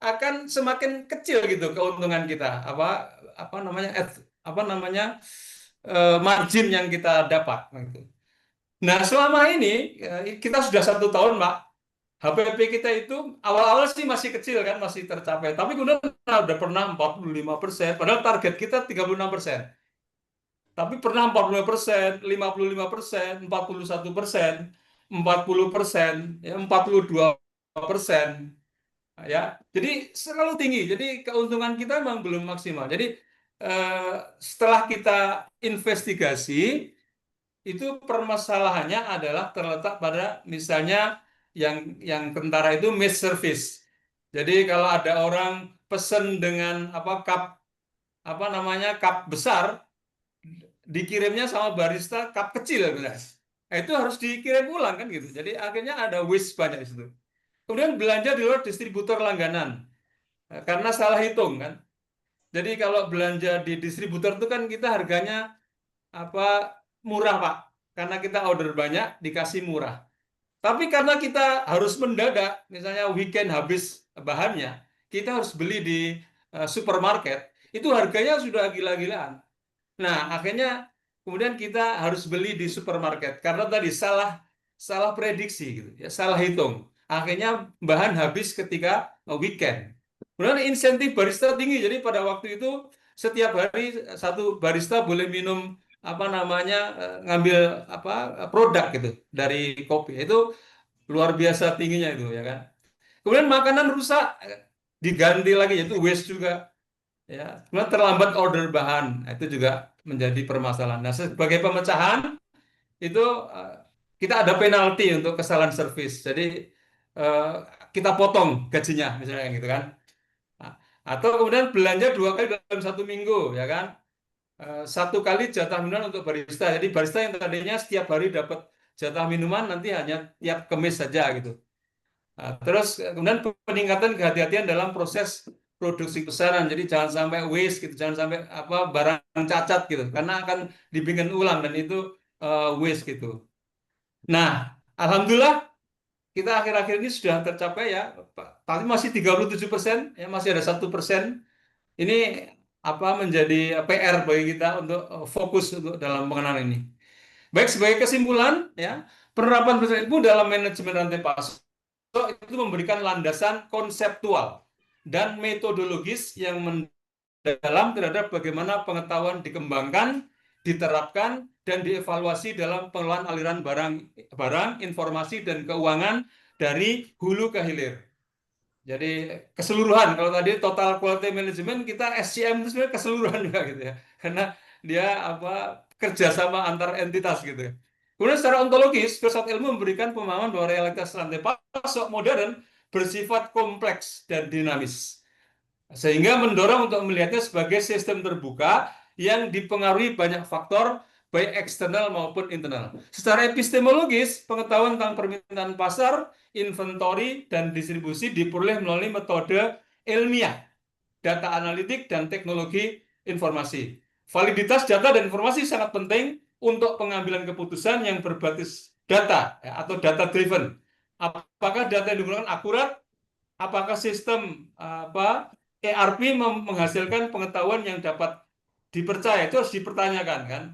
akan semakin kecil gitu keuntungan kita apa namanya margin yang kita dapat gitu. Nah selama ini kita sudah 1 tahun Pak, HPP kita itu awal-awal sih masih kecil kan, masih tercapai, tapi kemudian udah pernah 45%, padahal target kita 36%, tapi pernah 45%, 55%, 41%, 40%, ya 42%. Ya, jadi selalu tinggi. Jadi keuntungan kita memang belum maksimal. Jadi setelah kita investigasi, itu permasalahannya adalah terletak pada misalnya yang kentara itu miss service. Jadi kalau ada orang pesen dengan apa namanya cup besar, dikirimnya sama barista cup kecil benar. Nah, itu harus dikirim ulang kan gitu. Jadi akhirnya ada waste banyak di situ. Kemudian belanja di luar distributor langganan. Karena salah hitung kan. Jadi kalau belanja di distributor itu kan kita harganya apa murah Pak. Karena kita order banyak dikasih murah. Tapi karena kita harus mendadak, misalnya weekend habis bahannya, kita harus beli di supermarket, itu harganya sudah gila-gilaan. Nah, akhirnya kemudian kita harus beli di supermarket karena tadi salah prediksi gitu, ya, salah hitung. Akhirnya bahan habis ketika weekend. Kemudian insentif barista tinggi, jadi pada waktu itu setiap hari satu barista boleh minum apa namanya ngambil apa produk gitu dari kopi. Itu luar biasa tingginya itu ya kan. Kemudian makanan rusak diganti lagi, itu waste juga. Ya, kemudian terlambat order bahan, itu juga menjadi permasalahan. Nah, sebagai pemecahan itu kita ada penalti untuk kesalahan servis. Jadi eh, kita potong gajinya misalnya gitu kan. Nah, atau kemudian belanja 2 kali dalam 1 minggu, ya kan? 1 kali jatah minuman untuk barista. Jadi barista yang tadinya setiap hari dapat jatah minuman nanti hanya tiap Kamis saja gitu. Nah, terus kemudian peningkatan kehati-hatian dalam proses produksi pesanan. Jadi jangan sampai waste gitu, jangan sampai apa barang cacat gitu, karena akan dibikin ulang dan itu waste gitu. Nah, alhamdulillah kita akhir-akhir ini sudah tercapai ya, tapi masih 37%, ya masih ada 1%. Ini apa menjadi PR bagi kita untuk fokus untuk dalam pengenalan ini. Baik, sebagai kesimpulan ya, penerapan prinsip ilmu dalam manajemen rantai pasok itu memberikan landasan konseptual dan metodologis yang mendalam terhadap bagaimana pengetahuan dikembangkan, diterapkan, dan dievaluasi dalam pengelolaan aliran barang, informasi, dan keuangan dari hulu ke hilir. Jadi keseluruhan, kalau tadi total quality management, kita SCM itu sebenarnya keseluruhan juga gitu ya, karena dia apa kerjasama antar entitas gitu ya. Kemudian secara ontologis, filsafat ilmu memberikan pemahaman bahwa realitas rantai pasok modern bersifat kompleks dan dinamis, sehingga mendorong untuk melihatnya sebagai sistem terbuka yang dipengaruhi banyak faktor, baik eksternal maupun internal. Secara epistemologis, pengetahuan tentang permintaan pasar, inventory, dan distribusi diperoleh melalui metode ilmiah, data analitik, dan teknologi informasi. Validitas data dan informasi sangat penting untuk pengambilan keputusan yang berbasis data ya, atau data driven. Apakah data yang digunakan akurat? Apakah sistem ERP menghasilkan pengetahuan yang dapat dipercaya? Itu harus dipertanyakan kan.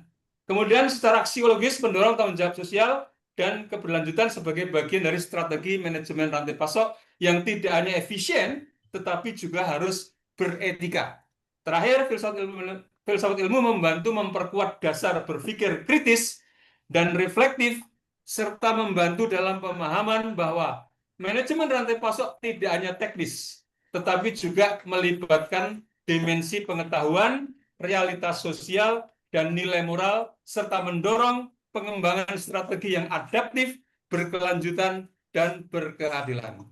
Kemudian secara psikologis mendorong tanggung jawab sosial dan keberlanjutan sebagai bagian dari strategi manajemen rantai pasok yang tidak hanya efisien, tetapi juga harus beretika. Terakhir, filsafat ilmu membantu memperkuat dasar berpikir kritis dan reflektif, serta membantu dalam pemahaman bahwa manajemen rantai pasok tidak hanya teknis, tetapi juga melibatkan dimensi pengetahuan, realitas sosial, dan nilai moral, serta mendorong pengembangan strategi yang adaptif, berkelanjutan, dan berkeadilan.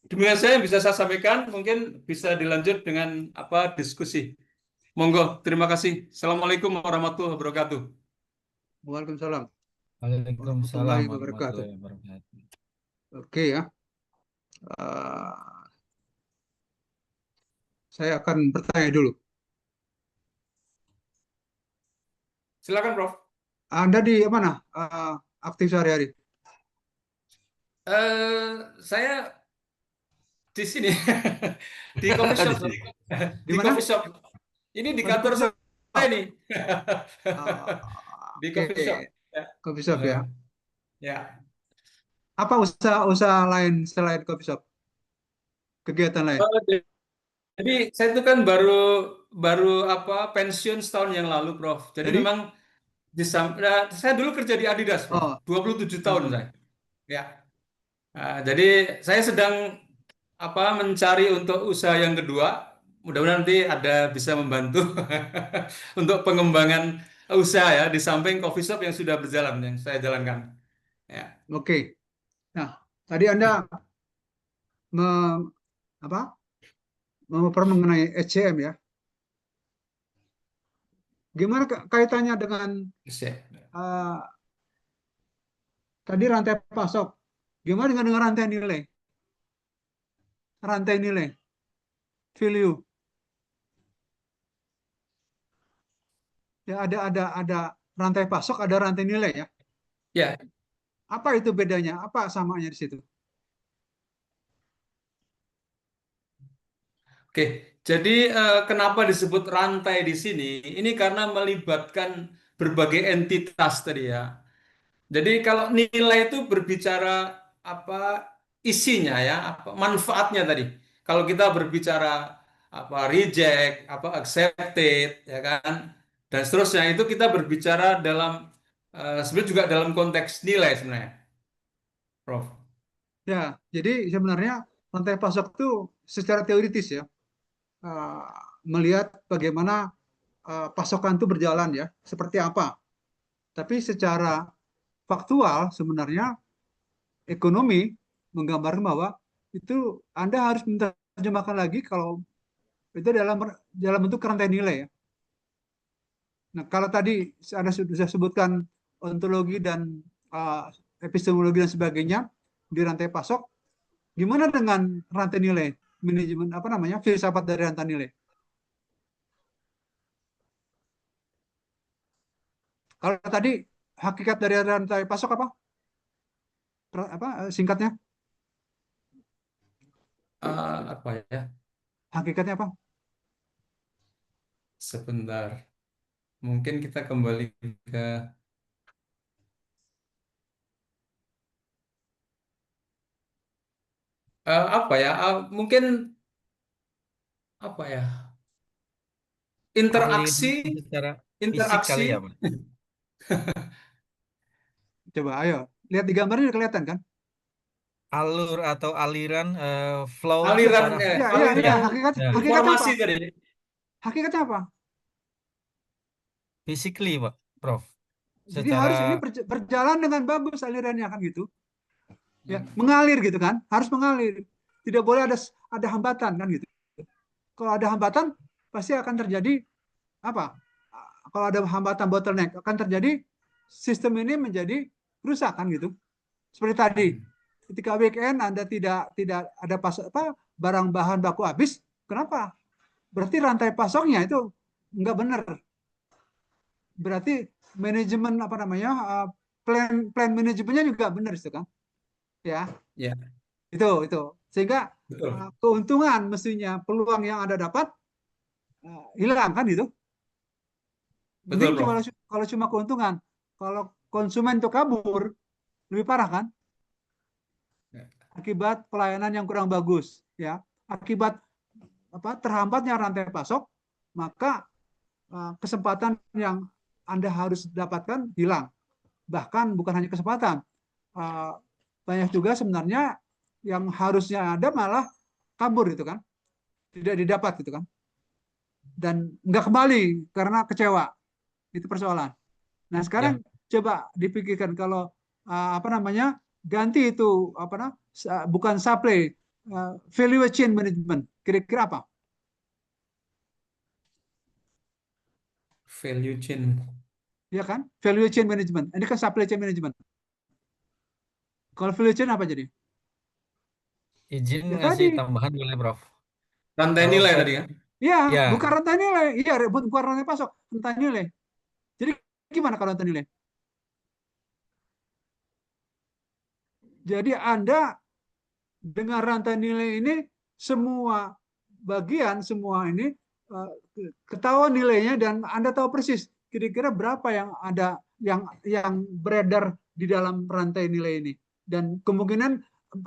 Demikian saya yang bisa saya sampaikan, mungkin bisa dilanjut dengan diskusi. Monggo, terima kasih. Assalamualaikum warahmatullahi wabarakatuh. Waalaikumsalam Waalaikumsalam warahmatullahi wabarakatuh. warahmatullahi wabarakatuh. Oke ya. Saya akan bertanya dulu. Silakan, Prof. Anda di mana aktif sehari-hari? Saya di sini di coffee shop. Di mana? Coffee shop. Ini di Oh, di kantor coffee shop. saya nih. Di Oke. coffee shop. Coffee shop ya. Ya. Apa usaha lain selain coffee shop? Kegiatan lain? Jadi saya itu kan baru pensiun setahun yang lalu, Prof. Jadi memang saya dulu kerja di Adidas, Prof. 27 tahun saya. Ya. Jadi saya sedang mencari untuk usaha yang kedua. Mudah-mudahan nanti ada bisa membantu untuk pengembangan usaha ya di samping coffee shop yang sudah berjalan yang saya jalankan. Ya. Oke. Nah, tadi Anda mengenai SCM ya. Gimana kaitannya dengan tadi rantai pasok? Gimana dengan rantai nilai? Rantai nilai, value. Ya ada rantai pasok, ada rantai nilai ya. Ya. Apa itu bedanya? Apa samanya di situ? Oke, jadi kenapa disebut rantai di sini? Ini karena melibatkan berbagai entitas tadi ya. Jadi kalau nilai itu berbicara isinya ya, manfaatnya tadi. Kalau kita berbicara reject, accepted, ya kan, dan seterusnya itu kita berbicara dalam sebenarnya juga dalam konteks nilai sebenarnya, Prof. Ya, jadi sebenarnya rantai pasok itu secara teoritis ya, melihat bagaimana pasokan itu berjalan ya, seperti apa. Tapi secara faktual sebenarnya ekonomi menggambarkan bahwa itu Anda harus menerjemahkan lagi kalau itu dalam bentuk rantai nilai ya. Nah, kalau tadi Anda sudah sebutkan ontologi dan epistemologi dan sebagainya di rantai pasok, gimana dengan rantai nilai? Manajemen filsafat dari rantai nilai. Kalau tadi hakikat dari rantai pasok apa? Singkatnya? Apa ya? Hakikatnya apa? Sebentar. Mungkin kita kembali ke mungkin interaksi secara fisik kali ya, Pak. Coba ayo lihat di gambarnya kelihatan kan? Alur atau aliran flow aliran Hakikatnya informasi apa? tadi. Hakikatnya apa? Physically, Pak, Prof. Jadi harus ini berjalan dengan bagus alirannya kan gitu. Ya, mengalir gitu kan? Harus mengalir. Tidak boleh ada hambatan kan gitu. Kalau ada hambatan pasti akan terjadi apa? Kalau ada hambatan bottleneck akan terjadi sistem ini menjadi rusak kan gitu. Seperti tadi, ketika weekend Anda tidak ada barang bahan baku habis, kenapa? Berarti rantai pasoknya itu enggak benar. Berarti manajemen plan manajemennya juga benar itu kan? Ya. Ya. Itu. Sehingga keuntungan mestinya peluang yang Anda dapat hilang kan itu. Betul, kalau cuma keuntungan. Kalau konsumen itu kabur, lebih parah kan? Akibat pelayanan yang kurang bagus, ya. Akibat terhambatnya rantai pasok, maka kesempatan yang Anda harus dapatkan hilang. Bahkan bukan hanya kesempatan, banyak juga sebenarnya yang harusnya ada malah kabur gitu kan, tidak didapat gitu kan, dan nggak kembali karena kecewa. Itu persoalan. Nah sekarang coba dipikirkan kalau ganti itu bukan supply, value chain management, kira-kira apa? Value chain. Ya kan? Value chain management. Ini kan supply chain management. Kalau value chain apa jadi? Izin Ya ngasih tadi. tambahan boleh, Prof. Rantai Kalau nilai saya, tadi kan? Iya, ya, bukan rantai nilai. Iya, bukan rantai pasok, rantai nilai. Jadi gimana kalau rantai nilai? Jadi Anda dengan rantai nilai ini semua bagian, semua ini ketahuan nilainya dan Anda tahu persis kira-kira berapa yang ada yang beredar di dalam rantai nilai ini, dan kemungkinan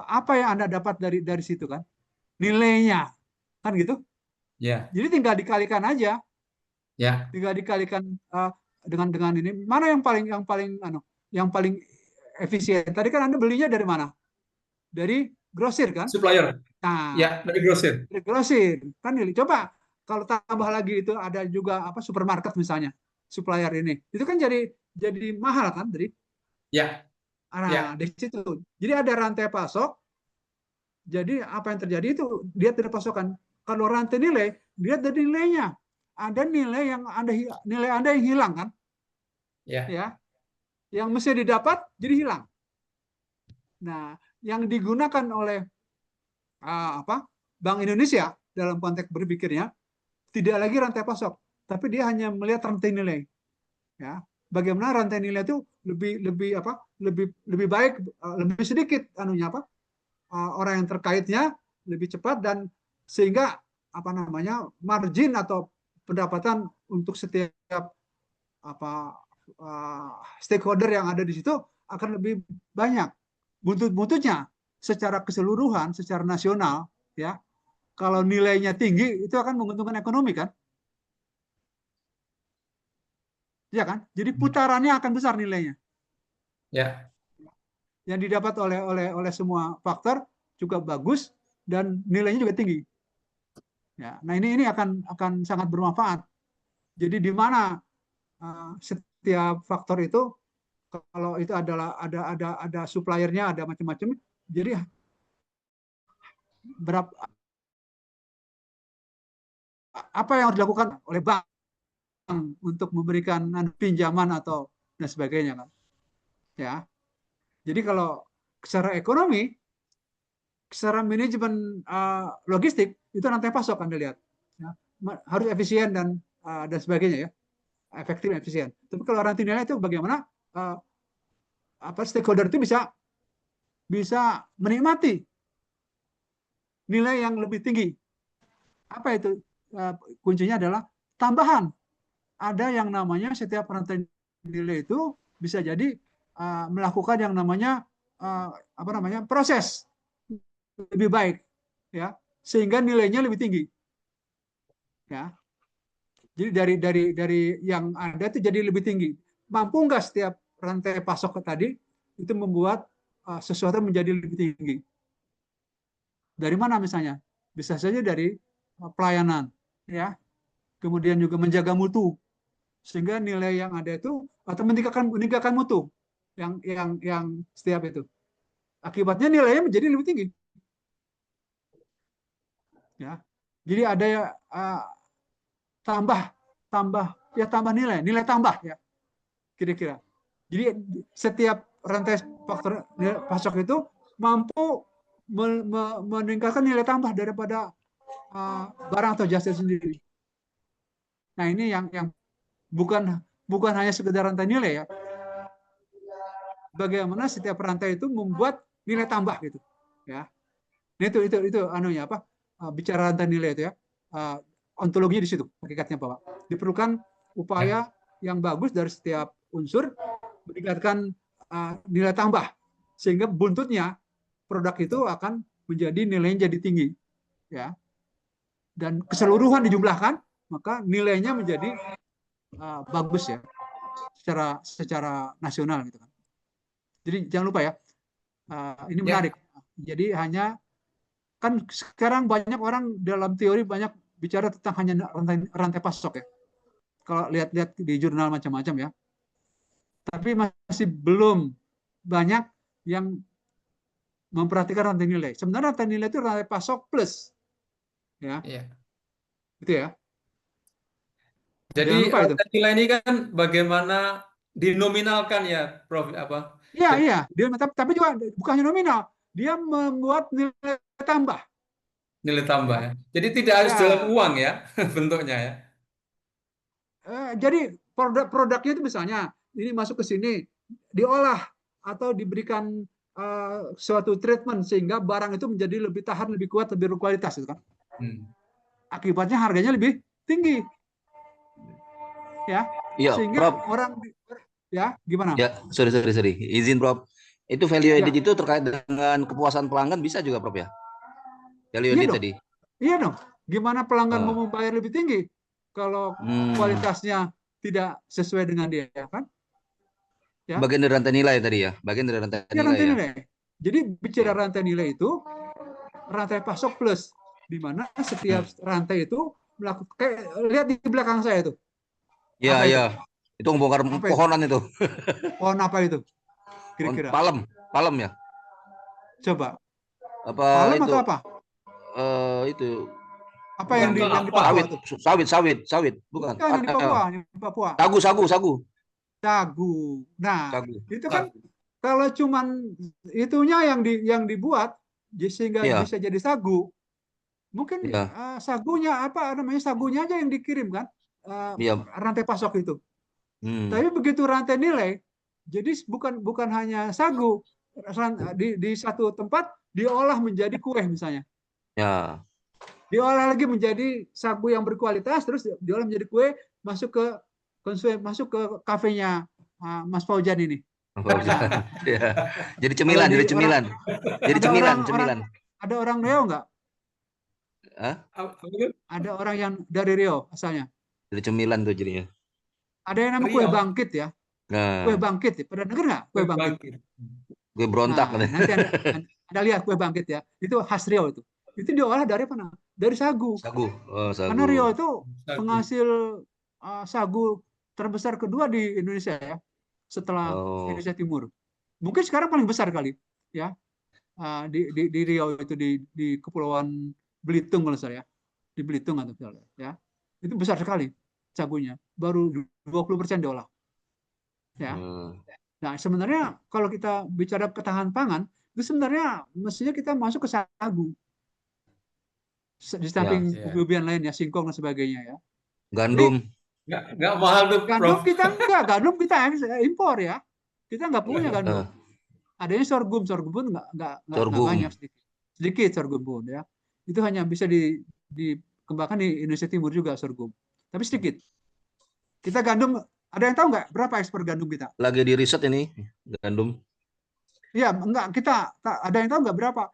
apa yang Anda dapat dari situ kan, nilainya kan gitu. Ya. Jadi tinggal dikalikan aja, Ya. tinggal dikalikan dengan ini mana yang paling efisien. Tadi kan Anda belinya dari mana? Dari grosir kan? Supplier. Nah, Ya, dari grosir. dari grosir kan ini. Coba kalau tambah lagi itu ada juga supermarket misalnya, supplier ini. Itu kan jadi mahal kan dari. Ya. Nah, di situ. Jadi ada rantai pasok. Jadi apa yang terjadi itu dia tidak pasokan. Kalau rantai nilai, dia dari nilainya. Ada nilai Anda yang hilang kan? Ya. Yang mesti didapat jadi hilang. Nah, yang digunakan oleh Bank Indonesia dalam konteks berpikirnya tidak lagi rantai pasok, tapi dia hanya melihat rantai nilai. Ya, bagaimana rantai nilai itu lebih baik, lebih sedikit orang yang terkaitnya lebih cepat, dan sehingga margin atau pendapatan untuk setiap stakeholder yang ada di situ akan lebih banyak. Buntut-buntutnya secara keseluruhan, secara nasional, ya, kalau nilainya tinggi itu akan menguntungkan ekonomi kan, ya kan? Jadi putarannya akan besar nilainya. Ya. Yang didapat oleh semua faktor juga bagus dan nilainya juga tinggi. Ya, nah ini akan sangat bermanfaat. Jadi di mana setiap faktor itu, kalau itu adalah ada suppliernya, ada macam-macam. Jadi berapa apa yang harus dilakukan oleh bank untuk memberikan pinjaman atau dan sebagainya kan. Ya. Jadi kalau secara ekonomi, secara manajemen logistik itu rantai pasok Anda lihat. Ya. Harus efisien dan sebagainya ya. Efektif dan efisien. Tapi kalau rantai nilai itu bagaimana stakeholder itu bisa menikmati nilai yang lebih tinggi. Apa itu? Kuncinya adalah tambahan. Ada yang namanya setiap rantai nilai itu bisa jadi melakukan yang namanya proses lebih baik, ya, sehingga nilainya lebih tinggi. Ya. Jadi dari yang ada itu jadi lebih tinggi. Mampu nggak setiap rantai pasok tadi itu membuat sesuatu menjadi lebih tinggi? Dari mana misalnya? Bisa saja dari pelayanan, ya. Kemudian juga menjaga mutu, sehingga nilai yang ada itu atau meningkatkan mutu yang setiap itu. Akibatnya nilainya menjadi lebih tinggi. Ya. Jadi ada tambah nilai tambah ya, kira-kira. Jadi setiap rantai faktor pasok itu mampu meningkatkan nilai tambah daripada barang atau jasa sendiri. Nah ini yang bukan hanya sekedar rantai nilai ya. Bagaimana setiap rantai itu membuat nilai tambah gitu, ya. Itu anunya bicara rantai nilai itu ya. Ontologinya di situ hakikatnya Bapak. Diperlukan upaya yang bagus dari setiap unsur meningkatkan nilai tambah, sehingga buntutnya produk itu akan menjadi nilainya jadi tinggi, ya. Dan keseluruhan dijumlahkan, maka nilainya menjadi bagus ya, secara nasional gitu kan. Jadi jangan lupa ya, ini menarik. Jadi hanya kan sekarang banyak orang dalam teori banyak bicara tentang hanya rantai pasok ya. Kalau lihat-lihat di jurnal macam-macam ya. Tapi masih belum banyak yang memperhatikan rantai nilai. Sebenarnya rantai nilai itu rantai pasok plus, ya. Itu ya. Jadi Jangan lupa itu. rantai nilai ini kan bagaimana dinominalkan ya, Prof. Apa? Iya. Dia tapi juga bukannya nominal, dia membuat nilai tambah. Nilai tambah ya. Jadi tidak harus dalam uang ya bentuknya ya. Jadi produknya itu misalnya ini masuk ke sini diolah atau diberikan suatu treatment sehingga barang itu menjadi lebih tahan, lebih kuat, lebih berkualitas, gitu kan. Akibatnya harganya lebih tinggi, ya. Sehingga Prof. orang ya gimana? Ya, sorry. Izin, Prof. Itu value added itu terkait dengan kepuasan pelanggan bisa juga, Prof ya? Value added tadi. Iya dong. Gimana pelanggan mau membayar lebih tinggi kalau kualitasnya tidak sesuai dengan dia, kan? Ya. Bagian dari rantai nilai tadi ya, bagian dari rantai nilai. Jadi bicara rantai nilai itu rantai pasok plus, di mana setiap rantai itu melakukan, kayak lihat di belakang saya itu. Iya. Itu membongkar pohonan itu. Pohon apa itu? Kira-kira. Palem ya. Coba. Palem atau apa? Itu. Apa yang di Papua itu? Sawit, bukan. Yang di Papua. Sagu. Nah, itu kan kalau cuman itunya yang dibuat sehingga bisa jadi sagu, mungkin sagunya sagunya aja yang dikirim kan, rantai pasok itu. Tapi begitu rantai nilai, jadi bukan hanya sagu, di satu tempat diolah menjadi kue misalnya. Ya. Diolah lagi menjadi sagu yang berkualitas, terus diolah menjadi kue, masuk ke kafenya Mas Faujan ini. Ya. Jadi cemilan. Ada orang Riau nggak? Ada orang yang dari Riau asalnya. Jadi cemilan tuh jadinya. Ada yang namanya kue bangkit ya. Kue bangkit, pernah dengar nggak kue bangkit? Kue berontak. Nanti anda lihat kue bangkit ya. Itu khas Riau itu. Itu diolah dari mana? Dari sagu. Sagu. Karena Riau itu penghasil sagu terbesar kedua di Indonesia ya, setelah Indonesia Timur. Mungkin sekarang paling besar kali ya, di Riau itu, di Kepulauan Belitung kalau saya, di Belitung atau ya, itu besar sekali sagunya, baru 20% diolah ya. Nah sebenarnya kalau kita bicara ketahanan pangan itu sebenarnya mestinya kita masuk ke sagu di samping ubi-ubian lain ya, singkong dan sebagainya ya. Gandum. Nggak mahal tuh, Prof. Gandum kita impor ya. Kita nggak punya gandum. Adanya sorghum pun nggak banyak, sedikit sorghum pun ya. Itu hanya bisa dikembangkan di Indonesia Timur juga sorghum, tapi sedikit. Kita gandum, ada yang tahu nggak berapa ekspor gandum kita? Lagi di riset ini gandum. Iya, ada yang tahu nggak berapa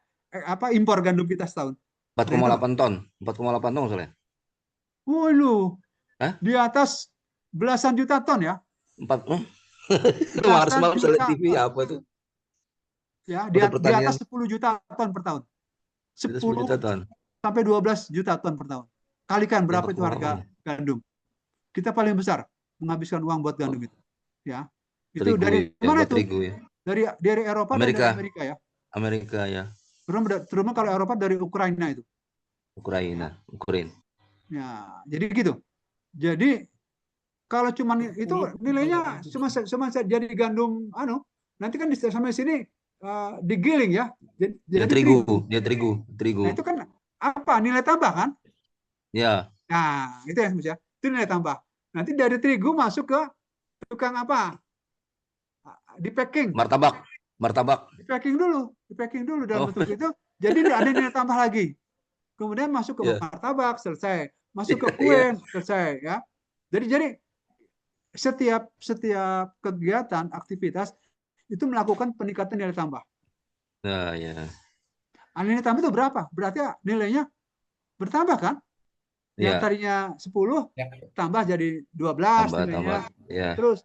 impor gandum kita setahun? 4,8 ton soalnya. Waduh, di atas belasan juta ton ya. Itu harus TV apa itu? Ya, di atas 10 juta ton per tahun. 10 juta ton sampai 12 juta ton per tahun. Kalikan berapa itu harga gandum. Kita paling besar menghabiskan uang buat gandum itu. Ya. Itu dari mana itu? Dari Eropa dan dari Amerika ya. Amerika ya. Terutama kalau Eropa dari Ukraina itu. Ukraina. Ya, jadi gitu. Jadi kalau cuma itu nilainya cuma jadi gandum nanti kan sampai sini digiling ya. Jadi terigu. Nah, itu kan apa? Nilai tambah kan? Ya. Nah, itu ya. Itu nilai tambah. Nanti dari terigu masuk ke tukang apa? Di packing. Martabak. Di packing dulu dalam bentuk itu. Jadi ada nilai tambah lagi. Kemudian masuk ke martabak, selesai. Masuk ke kue, selesai ya. Jadi setiap kegiatan aktivitas itu melakukan peningkatan nilai tambah. Nah, ya. Nilai tambah itu berapa? Berarti nilainya bertambah kan? Yang Ya, tadinya 10 Ya. tambah jadi 12 tambah. nilainya. Ya. Terus.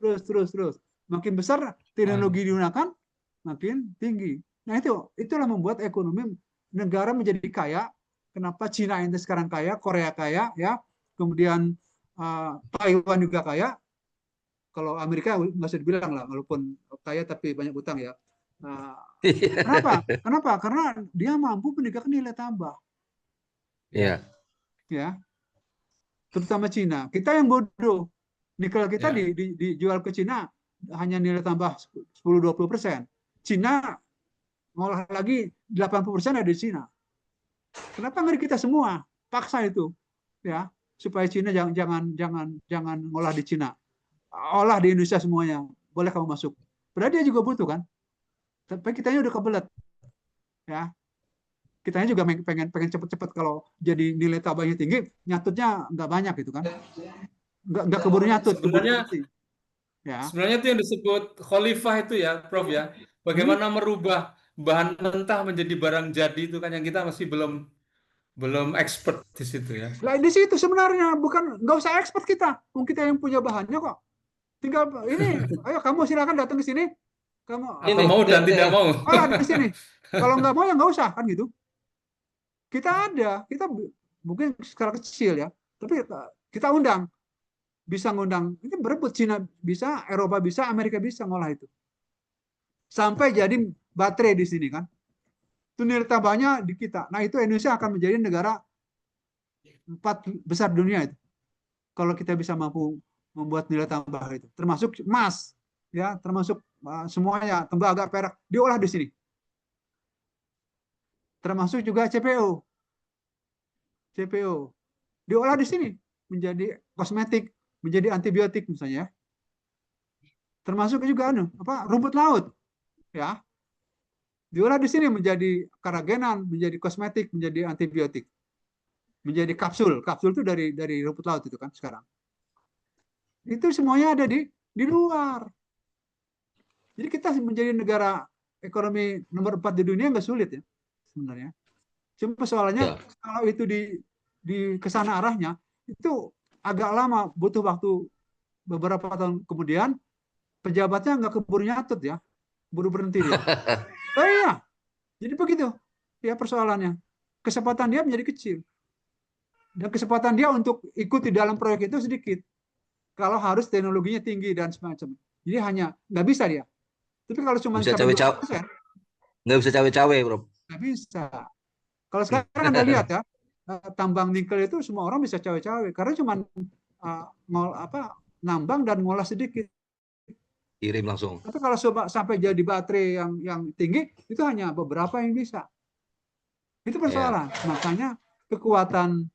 Makin besar teknologi digunakan, makin tinggi. Nah, itulah membuat ekonomi negara menjadi kaya. Kenapa Cina ini sekarang kaya, Korea kaya, ya. Kemudian Taiwan juga kaya. Kalau Amerika nggak usah dibilang lah, walaupun kaya tapi banyak utang ya. Kenapa? Karena dia mampu meningkatkan nilai tambah. Ya. Ya, terutama Cina. Kita yang bodoh. Nikel kita Ya. dijual ke Cina hanya nilai tambah 10-20%. Cina ngolah lagi 80% ada di Cina. Kenapa nggak di kita semua? Paksa itu, ya, supaya Cina jangan ngolah di Cina. Olah di Indonesia semuanya. Boleh kamu masuk. Padahal dia juga butuh kan. Tapi kitanya udah kebelet. Ya. Kitanya juga pengen cepet-cepet, kalau jadi nilai tambahnya tinggi, nyatutnya nggak banyak gitu kan. Nggak keburu nyatut, keburu Sebenarnya berhenti. Ya. sebenarnya itu yang disebut khalifah itu ya, Prof ya. Bagaimana merubah bahan mentah menjadi barang jadi itu kan yang kita masih belum expert di situ ya. Lah di situ sebenarnya, bukan, nggak usah ekspor kita. Kita yang punya bahannya kok. Tinggal ini, ayo kamu silakan datang ke sini. Kamu Atau mau dan tidak mau. olah di sini. Kalau nggak mau ya nggak usah kan gitu. Kita mungkin skala kecil ya, tapi kita undang, bisa ngundang. Ini berebut, Cina bisa, Eropa bisa, Amerika bisa ngolah itu. Sampai jadi baterai di sini kan. Itu nilai tambahnya di kita. Nah, itu Indonesia akan menjadi negara 4 besar dunia itu. Kalau kita bisa mampu membuat nilai tambah itu, termasuk emas, ya, termasuk semuanya, tembaga, perak, diolah di sini. Termasuk juga CPO, diolah di sini menjadi kosmetik, menjadi antibiotik misalnya. Termasuk juga rumput laut, ya, diolah di sini menjadi keragenan, menjadi kosmetik, menjadi antibiotik, menjadi kapsul. Kapsul itu dari rumput laut itu kan sekarang. Itu semuanya ada di luar. Jadi kita menjadi negara ekonomi nomor 4 di dunia nggak sulit ya sebenarnya. Cuma persoalannya kalau itu di kesana arahnya itu agak lama, butuh waktu beberapa tahun kemudian, pejabatnya nggak keburu nyatut ya, buru berhenti dia. Oh iya, jadi begitu ya persoalannya. Kesempatan dia menjadi kecil dan kesempatan dia untuk ikut di dalam proyek itu sedikit. Kalau harus teknologinya tinggi dan semacam. Jadi hanya nggak bisa dia. Tapi kalau cuma Bisa sampai cawe-cawe, 20%, nggak bisa cawe-cawe, Bro. nggak bisa. Kalau sekarang Anda lihat ya, tambang nikel itu semua orang bisa cawe-cawe karena cuma nambang dan ngolah sedikit. Kirim langsung. Tapi kalau sampai jadi baterai yang tinggi, itu hanya beberapa yang bisa. Itu persoalan. Makanya kekuatan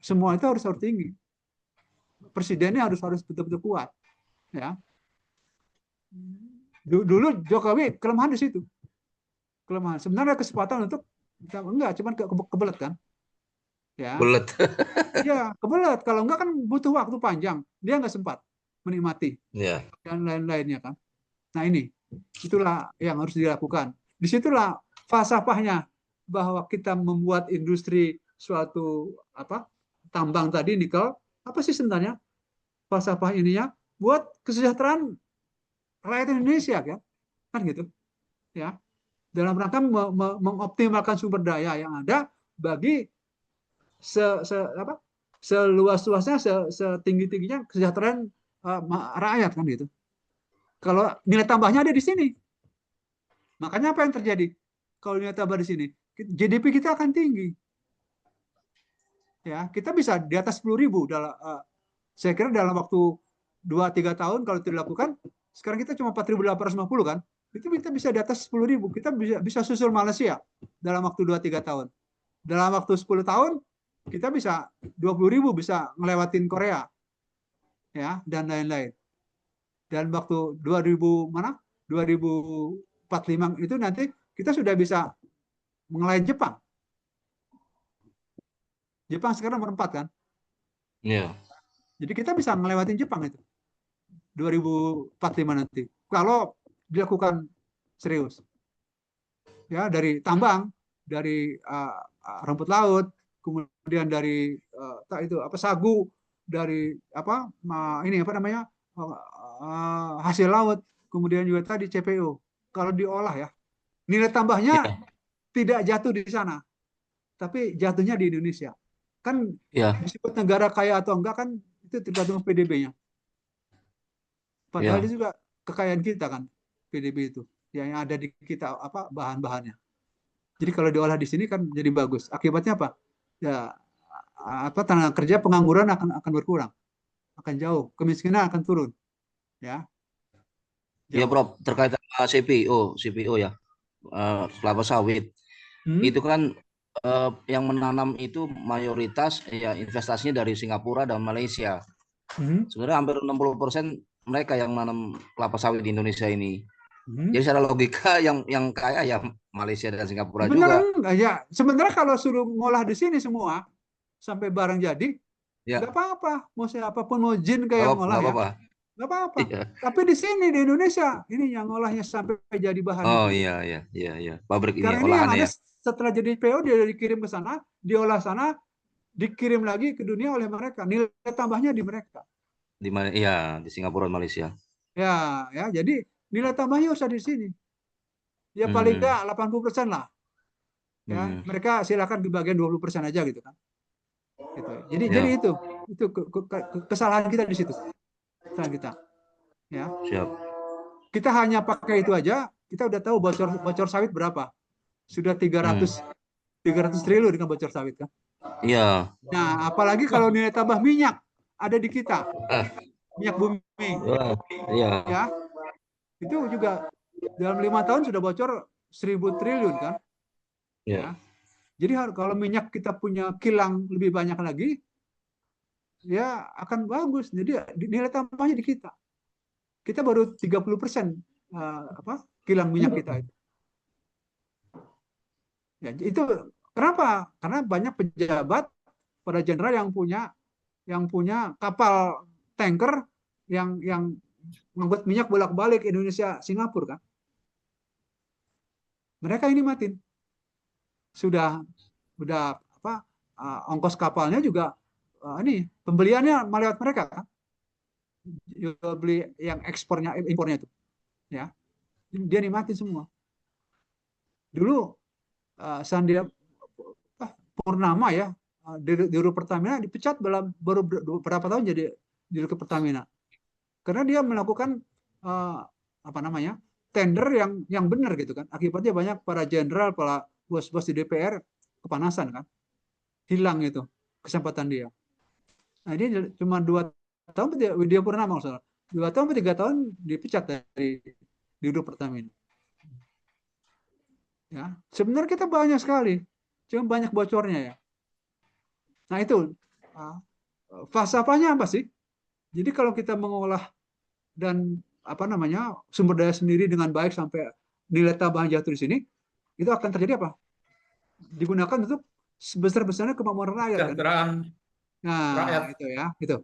semua itu harus tinggi. Presidennya harus betul-betul kuat. Ya. Dulu Jokowi kelemahan di situ. Kelemahan. Sebenarnya kesempatan untuk enggak, cuman kebelet kan. Ya. Belet. Ya, kebelet. Kalau enggak kan butuh waktu panjang. Dia nggak sempat menikmati. Ya. Dan lain-lainnya kan. Nah, itulah yang harus dilakukan. Disitulah falsafahnya bahwa kita membuat industri suatu tambang tadi nikel, apa sih sebenarnya falsafah ininya? Buat kesejahteraan rakyat Indonesia kan gitu ya, dalam rangka mengoptimalkan sumber daya yang ada bagi seluas-luasnya, setinggi-tingginya kesejahteraan rakyat kan gitu. Kalau nilai tambahnya ada di sini, makanya apa yang terjadi? Kalau nilai tambah di sini, GDP kita akan tinggi. Ya, kita bisa di atas 10.000 saya kira dalam waktu 2-3 tahun kalau itu dilakukan. Sekarang kita cuma 4.850 kan? Itu kita bisa di atas 10.000. Kita bisa susul Malaysia dalam waktu 2-3 tahun. Dalam waktu 10 tahun kita bisa 20.000, bisa ngelewatin Korea. Ya, dan lain-lain. Dan waktu 2045 itu nanti kita sudah bisa mengelain Jepang. Jepang sekarang nomor 4 kan? Iya. Jadi kita bisa ngelewatin Jepang itu 2045 nanti kalau dilakukan serius. Ya, dari tambang, dari rumput laut, kemudian dari itu apa sagu, dari apa ini apa namanya hasil laut, kemudian juga tadi CPO. Kalau diolah ya, nilai tambahnya Ya, tidak jatuh di sana, tapi jatuhnya di Indonesia. Kan ya, disebut negara kaya atau enggak kan itu tergantung PDB-nya. Padahal ya, itu juga kekayaan kita kan, PDB itu. Yang ada di kita apa bahan-bahannya. Jadi kalau diolah di sini kan jadi bagus. Akibatnya apa? Ya apa tenaga kerja pengangguran akan berkurang, akan jauh, kemiskinan akan turun, ya ya, jauh. Prof. Terkait sama CPO ya, kelapa sawit. Hmm? Itu kan yang menanam itu mayoritas ya investasinya dari Singapura dan Malaysia. Hmm? Sebenarnya hampir 60% mereka yang menanam kelapa sawit di Indonesia ini. Hmm? Jadi secara logika yang kaya ya Malaysia dan Singapura Bener juga. enggak ya? Sebenarnya kalau suruh ngolah di sini semua sampai barang jadi, nggak Ya, apa-apa. Mau siapapun mau jin kayak nggak yang apa ngolah nggak ya, apa-apa. nggak apa-apa. Iya. Tapi di sini di Indonesia ini yang ngolahnya sampai jadi bahan Oh itu. iya iya iya iya. Pabrik ini Sekarang ini yang olahannya ada ya. setelah jadi PO dia dikirim ke sana, diolah sana, dikirim lagi ke dunia oleh mereka. Nilai tambahnya di mereka. Di mana? Iya, di Singapura dan Malaysia. Ya, ya. Jadi nilai tambahnya usah di sini. Ya paling Hmm, enggak 80% lah. Ya, hmm, mereka silakan di bagian 20% aja gitu kan. Gitu. Jadi ya, itu kesalahan kita di situ. Kesalahan kita. Ya. siap. Kita hanya pakai itu aja, kita udah tahu bocor bocor sawit berapa. Sudah Hmm, 300 triliun dengan bocor sawit kan. iya. Nah, apalagi kalau nilai tambah minyak ada di kita, Ah, minyak bumi, wah, iya. ya itu juga dalam 5 tahun sudah bocor 1.000 triliun kan, Iya. ya. Jadi kalau minyak kita punya kilang lebih banyak lagi, ya akan bagus. Jadi nilai tambahnya di kita. Kita baru 30% apa kilang minyak kita itu. Ya, itu kenapa? Karena banyak pejabat pada jenderal yang punya kapal tanker yang mengangkut minyak bolak-balik Indonesia Singapura kan. Mereka ini mati. Sudah apa ongkos kapalnya juga ini pembeliannya melewat mereka kan. Jual beli yang ekspornya impornya itu ya. Dia nikmatin semua. Dulu Sandia Purnama ya di Pertamina dipecat baru berapa tahun jadi di Pertamina karena dia melakukan apa namanya tender yang benar gitu kan. Akibatnya banyak para jenderal, para bos-bos di DPR kepanasan kan, hilang itu kesempatan dia. Nah ini cuma 2 tahun Widya Purnama masalah 2 tahun 3 tahun dipecat dari di Pertamina. Ya sebenarnya kita banyak sekali, cuma banyak bocornya ya. Nah itu falsafahnya apa sih? Jadi kalau kita mengolah dan apa namanya sumber daya sendiri dengan baik sampai nilai tambahan jatuh di sini, itu akan terjadi apa? Digunakan untuk sebesar-besarnya kemampuan rakyat kan? Kesejahteraan Nah rakyat. itu ya, itu.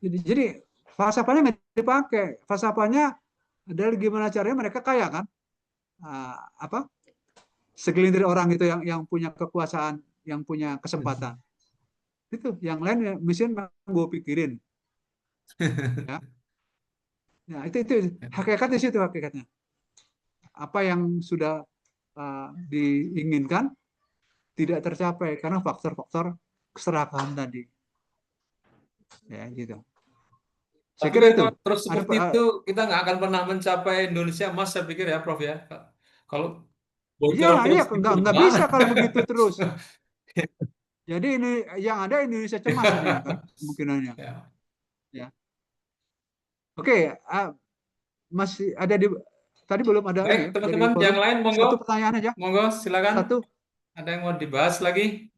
Jadi falsafahnya nggak dipakai. Falsafahnya adalah gimana caranya mereka kaya kan? Apa? Segelintir orang itu yang punya kekuasaan, yang punya kesempatan. Itu yang lain ya, misalnya gue pikirin ya. Ya, itu hakikat di situ hakikatnya. Apa yang sudah diinginkan tidak tercapai karena faktor-faktor keserakahan tadi. Ya, gitu. Saya Tapi kira kan itu. kalau terus Ada seperti itu kita nggak akan pernah mencapai Indonesia emas, saya pikir ya, Prof ya. Kalau iya, bocor iya terus gitu nggak gimana? bisa kalau begitu terus. Jadi ini yang ada Indonesia cemas ini kan kemungkinannya. Ya. Ya. Oke, masih ada di tadi belum ada Baik, ini ya dari teman-teman yang forum. lain monggo, Satu pertanyaan aja. monggo silakan. Satu. Ada yang mau dibahas lagi?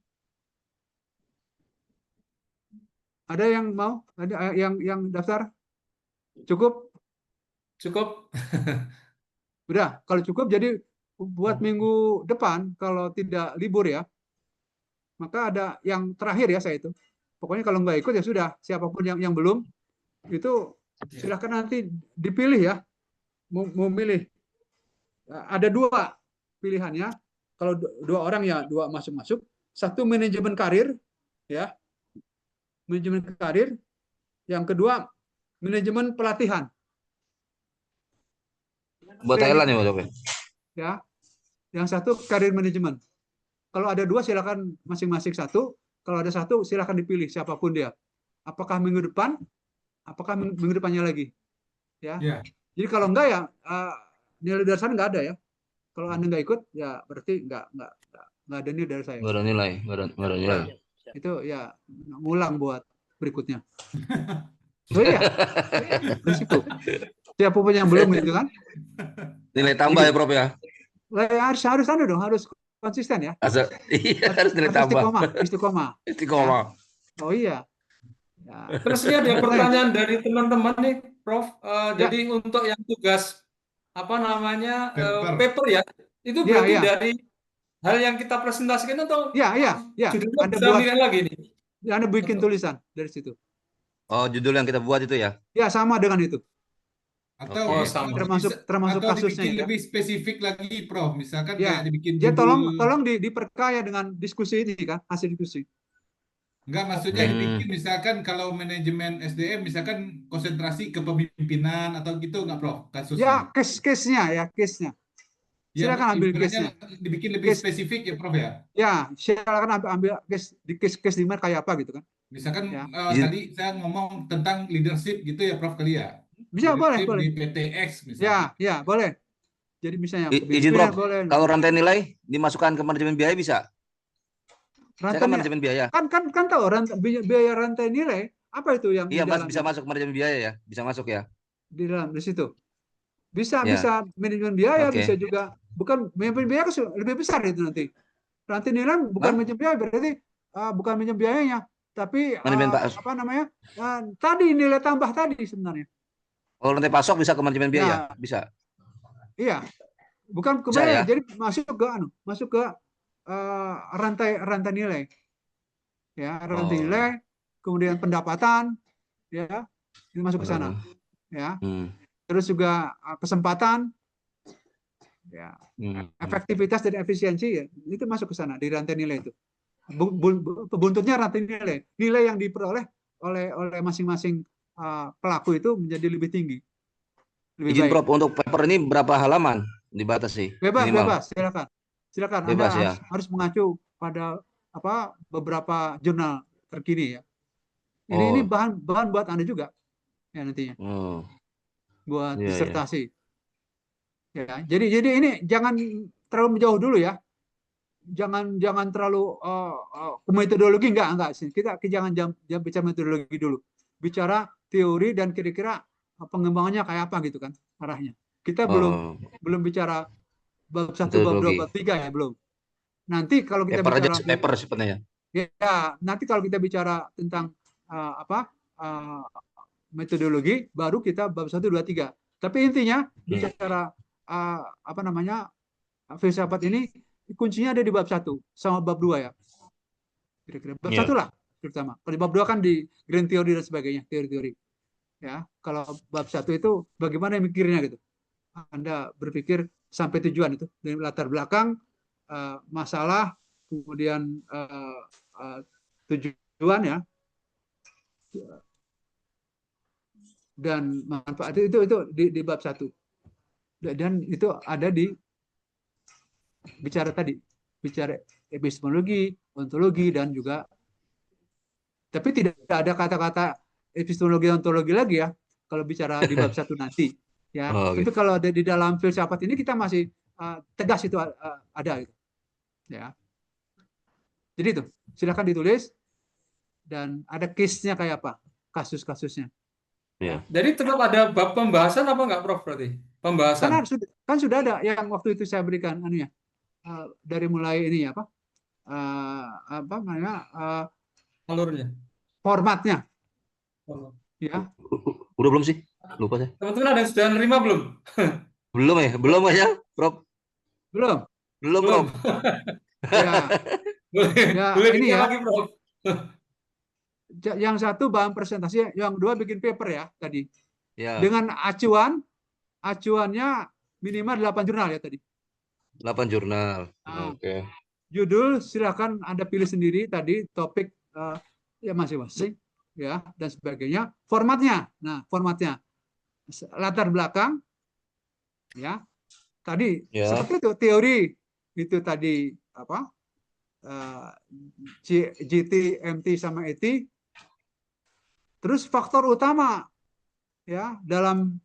Ada yang mau? Ada yang daftar? Cukup? Cukup? Udah, kalau cukup jadi buat minggu depan kalau tidak libur ya, maka ada yang terakhir ya saya itu. Pokoknya kalau nggak ikut ya sudah, siapapun yang belum itu silakan nanti dipilih ya, mau milih. Ada dua pilihannya. Kalau dua orang ya dua masuk-masuk. Satu manajemen karir, ya, manajemen karir. Yang kedua manajemen pelatihan. Buat Thailand ya, Mas. Ya, yang satu karir manajemen. Kalau ada dua silakan masing-masing satu. Kalau ada satu silakan dipilih siapapun dia. Apakah minggu depan? Apakah minggu depannya lagi? Ya. Jadi kalau enggak ya nilai dari sana nggak ada ya. Kalau Anda nggak ikut ya berarti nggak ada nilai dari saya. Nggak ada nilai, nggak ada nilai. Itu ya ngulang buat berikutnya. Oh iya, risiko. Siapapun yang belum gitu kan? Nilai tambah ya, Prof ya. Harus anu dong, harus konsisten ya. Iya, harus nilai tambah. Istiqomah. Oh iya. Ya. Terus ini ada pertanyaan dari teman-teman nih, Prof. Jadi untuk yang tugas apa namanya paper ya, itu berarti dari hal yang kita presentasikan atau judulnya Anda bisa milih lagi nih? Anda bikin tulisan dari situ. Oh, judul yang kita buat itu ya? Ya, sama dengan itu. Atau termasuk kasusnya dibikin lebih spesifik lagi, Prof. Misalkan ya. kayak dibikin Ya, judul. tolong diperkaya dengan diskusi ini kan, hasil diskusi. Enggak, maksudnya dibikin misalkan kalau manajemen SDM misalkan konsentrasi kepemimpinan atau gitu enggak, Prof? Kasusnya. Ya, case-nya. Silakan ambil case-nya. Dibikin lebih spesifik ya, Prof ya? Ya, silakan ambil case di mana kayak apa gitu kan. Misalkan tadi saya ngomong tentang leadership gitu ya, Prof kali ya? Bisa, boleh. Di PTX misalnya. Ya, boleh. Jadi misalnya izin, Prof, kalau rantai nilai dimasukkan ke manajemen biaya bisa? Saya kan manajemen biaya. Kan tahu biaya rantai nilai apa itu yang iya, Mas, bisa masuk manajemen biaya ya? Bisa masuk ya? Di situ. Bisa manajemen biaya, bisa juga bukan manajemen biaya lebih besar itu nanti. Rantai nilai bukan manajemen biaya, berarti bukan manajemen biayanya, tapi apa namanya? Tadi nilai tambah tadi sebenarnya. Oh, rantai pasok bisa ke manajemen biaya? Bisa. Iya. Bukan ke biaya, jadi masuk ke rantai nilai. Ya, rantai nilai, kemudian pendapatan, ya, itu masuk ke sana. Ya. Terus juga kesempatan, ya, efektivitas dan efisiensi, ya, itu masuk ke sana di rantai nilai itu. Buntutnya rantai nilai yang diperoleh oleh masing-masing pelaku itu menjadi lebih tinggi. Izin, Prof, untuk paper ini berapa halaman dibatasi? Bebas, silakan. Bebas, Anda harus mengacu pada beberapa jurnal terkini ya. Ini bahan buat Anda juga ya nantinya. Buat disertasi. Ya, jadi ini jangan terlalu menjauh dulu ya. Jangan terlalu ke metodologi enggak sih. Kita jangan bicara metodologi dulu. Bicara teori dan kira-kira pengembangannya kayak apa gitu kan arahnya. Kita belum bicara bab 1, bab 2, bab 3 ya, belum. Nanti kalau kita bicara paper sebenarnya. Ya, nanti kalau kita bicara tentang metodologi baru kita bab 1, 2, 3. Tapi intinya bicara apa namanya? Filsafat ini kuncinya ada di bab 1 sama bab 2 ya. Kira-kira bab 1 lah terutama. Kalau bab 2 kan di grand theory dan sebagainya, teori-teori. Ya, kalau bab 1 itu bagaimana mikirnya gitu. Anda berpikir sampai tujuan itu dari latar belakang, masalah, kemudian tujuan ya, dan manfaat itu di bab 1. Dan itu ada di bicara epistemologi, ontologi, dan juga, tapi tidak ada kata-kata epistemologi, ontologi lagi ya kalau bicara di bab 1 nanti ya. Tapi kalau ada di dalam filsafat ini kita masih tegas itu ada gitu. Ya. Jadi itu silakan ditulis dan ada case-nya kayak apa, kasus-kasusnya. Ya. Jadi tetap ada bab pembahasan apa enggak, Prof, berarti? Pembahasan. Kan sudah ada yang waktu itu saya berikan anunya. Dari mulai ini apa namanya alurnya, formatnya. Ya. Udah belum sih? Lupa saya. Teman-teman ada yang sudah nerima belum? Belum ya, Prof? Belum, Prof. Ya. Boleh ini ya. lagi, Prof. yang satu bahan presentasi, yang dua bikin paper ya tadi. Ya, Dengan acuannya minimal 8 jurnal ya tadi. 8 jurnal. Nah, Oke. judul silakan Anda pilih sendiri tadi, topik ya masing-masing ya dan sebagainya. Formatnya. Nah, formatnya latar belakang ya. Tadi Ya. seperti itu teori itu tadi apa? GT, MT sama ET. Terus faktor utama ya dalam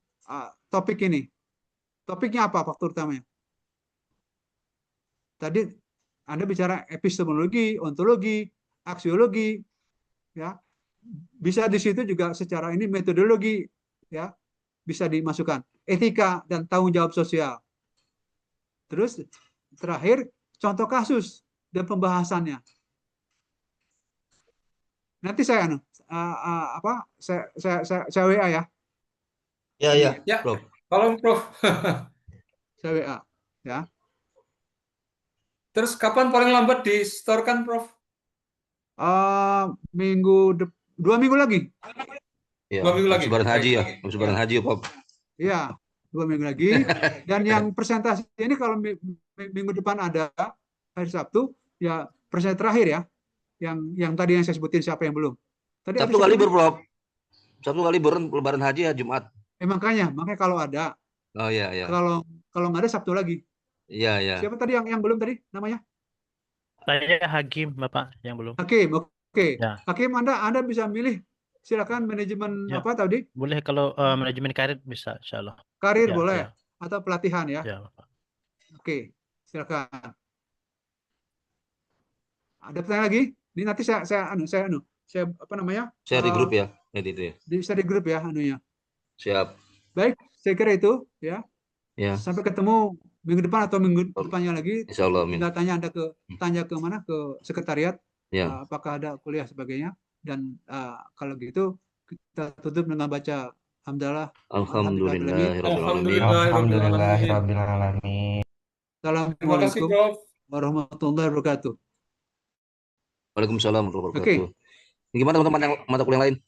topik ini. Topiknya apa faktor utamanya? Tadi Anda bicara epistemologi, ontologi, aksiologi, ya. Bisa di situ juga secara ini metodologi, ya, bisa dimasukkan. Etika dan tanggung jawab sosial. Terus terakhir contoh kasus dan pembahasannya. Nanti saya saya WA ya. Ya, ya, Ya, Prof. tolong Prof. Saya WA ya. Terus kapan paling lambat distorkan, Prof? Dua minggu lagi. Ya, 2 minggu lagi. Lebaran haji ya. Baik. Lebaran haji ya, Prof. Iya, 2 minggu lagi. Dan yang presentasi ini kalau minggu depan ada hari Sabtu, ya presentasi terakhir ya. Yang tadi yang saya sebutin siapa yang belum. Tadi Sabtu ada kali siapa? libur, Prof. Sabtu kali Lebaran haji ya Jumat. Makanya kalau ada. Oh iya, ya. Kalau nggak ada Sabtu lagi. Iya, ya. Siapa tadi yang belum tadi namanya? Saya Hakim, Bapak, yang belum. Hakim, oke. Ya. Hakim, Anda bisa milih. Silakan manajemen Ya. apa tadi? Boleh kalau manajemen karir bisa, insya Allah. Karir Ya, boleh ya. atau pelatihan ya. Ya, Bapak. Oke, silakan. Ada pertanyaan lagi? Ini nanti saya apa namanya? Saya di grup ya, itu ya. Saya di grup ya anunya. Siap. Baik, saya kira itu ya. Ya. Sampai ketemu minggu depan atau minggu depannya lagi. Insya Allah, amin. Tinggal tanya ke mana, ke sekretariat. Ya. Apakah ada kuliah sebagainya. Dan kalau gitu kita tutup dengan baca hamdalah. Alhamdulillahirrahmanirrahim. Assalamualaikum warahmatullahi wabarakatuh. Waalaikumsalam warahmatullahi Oke. wabarakatuh. Gimana teman-teman yang mata kuliah lain?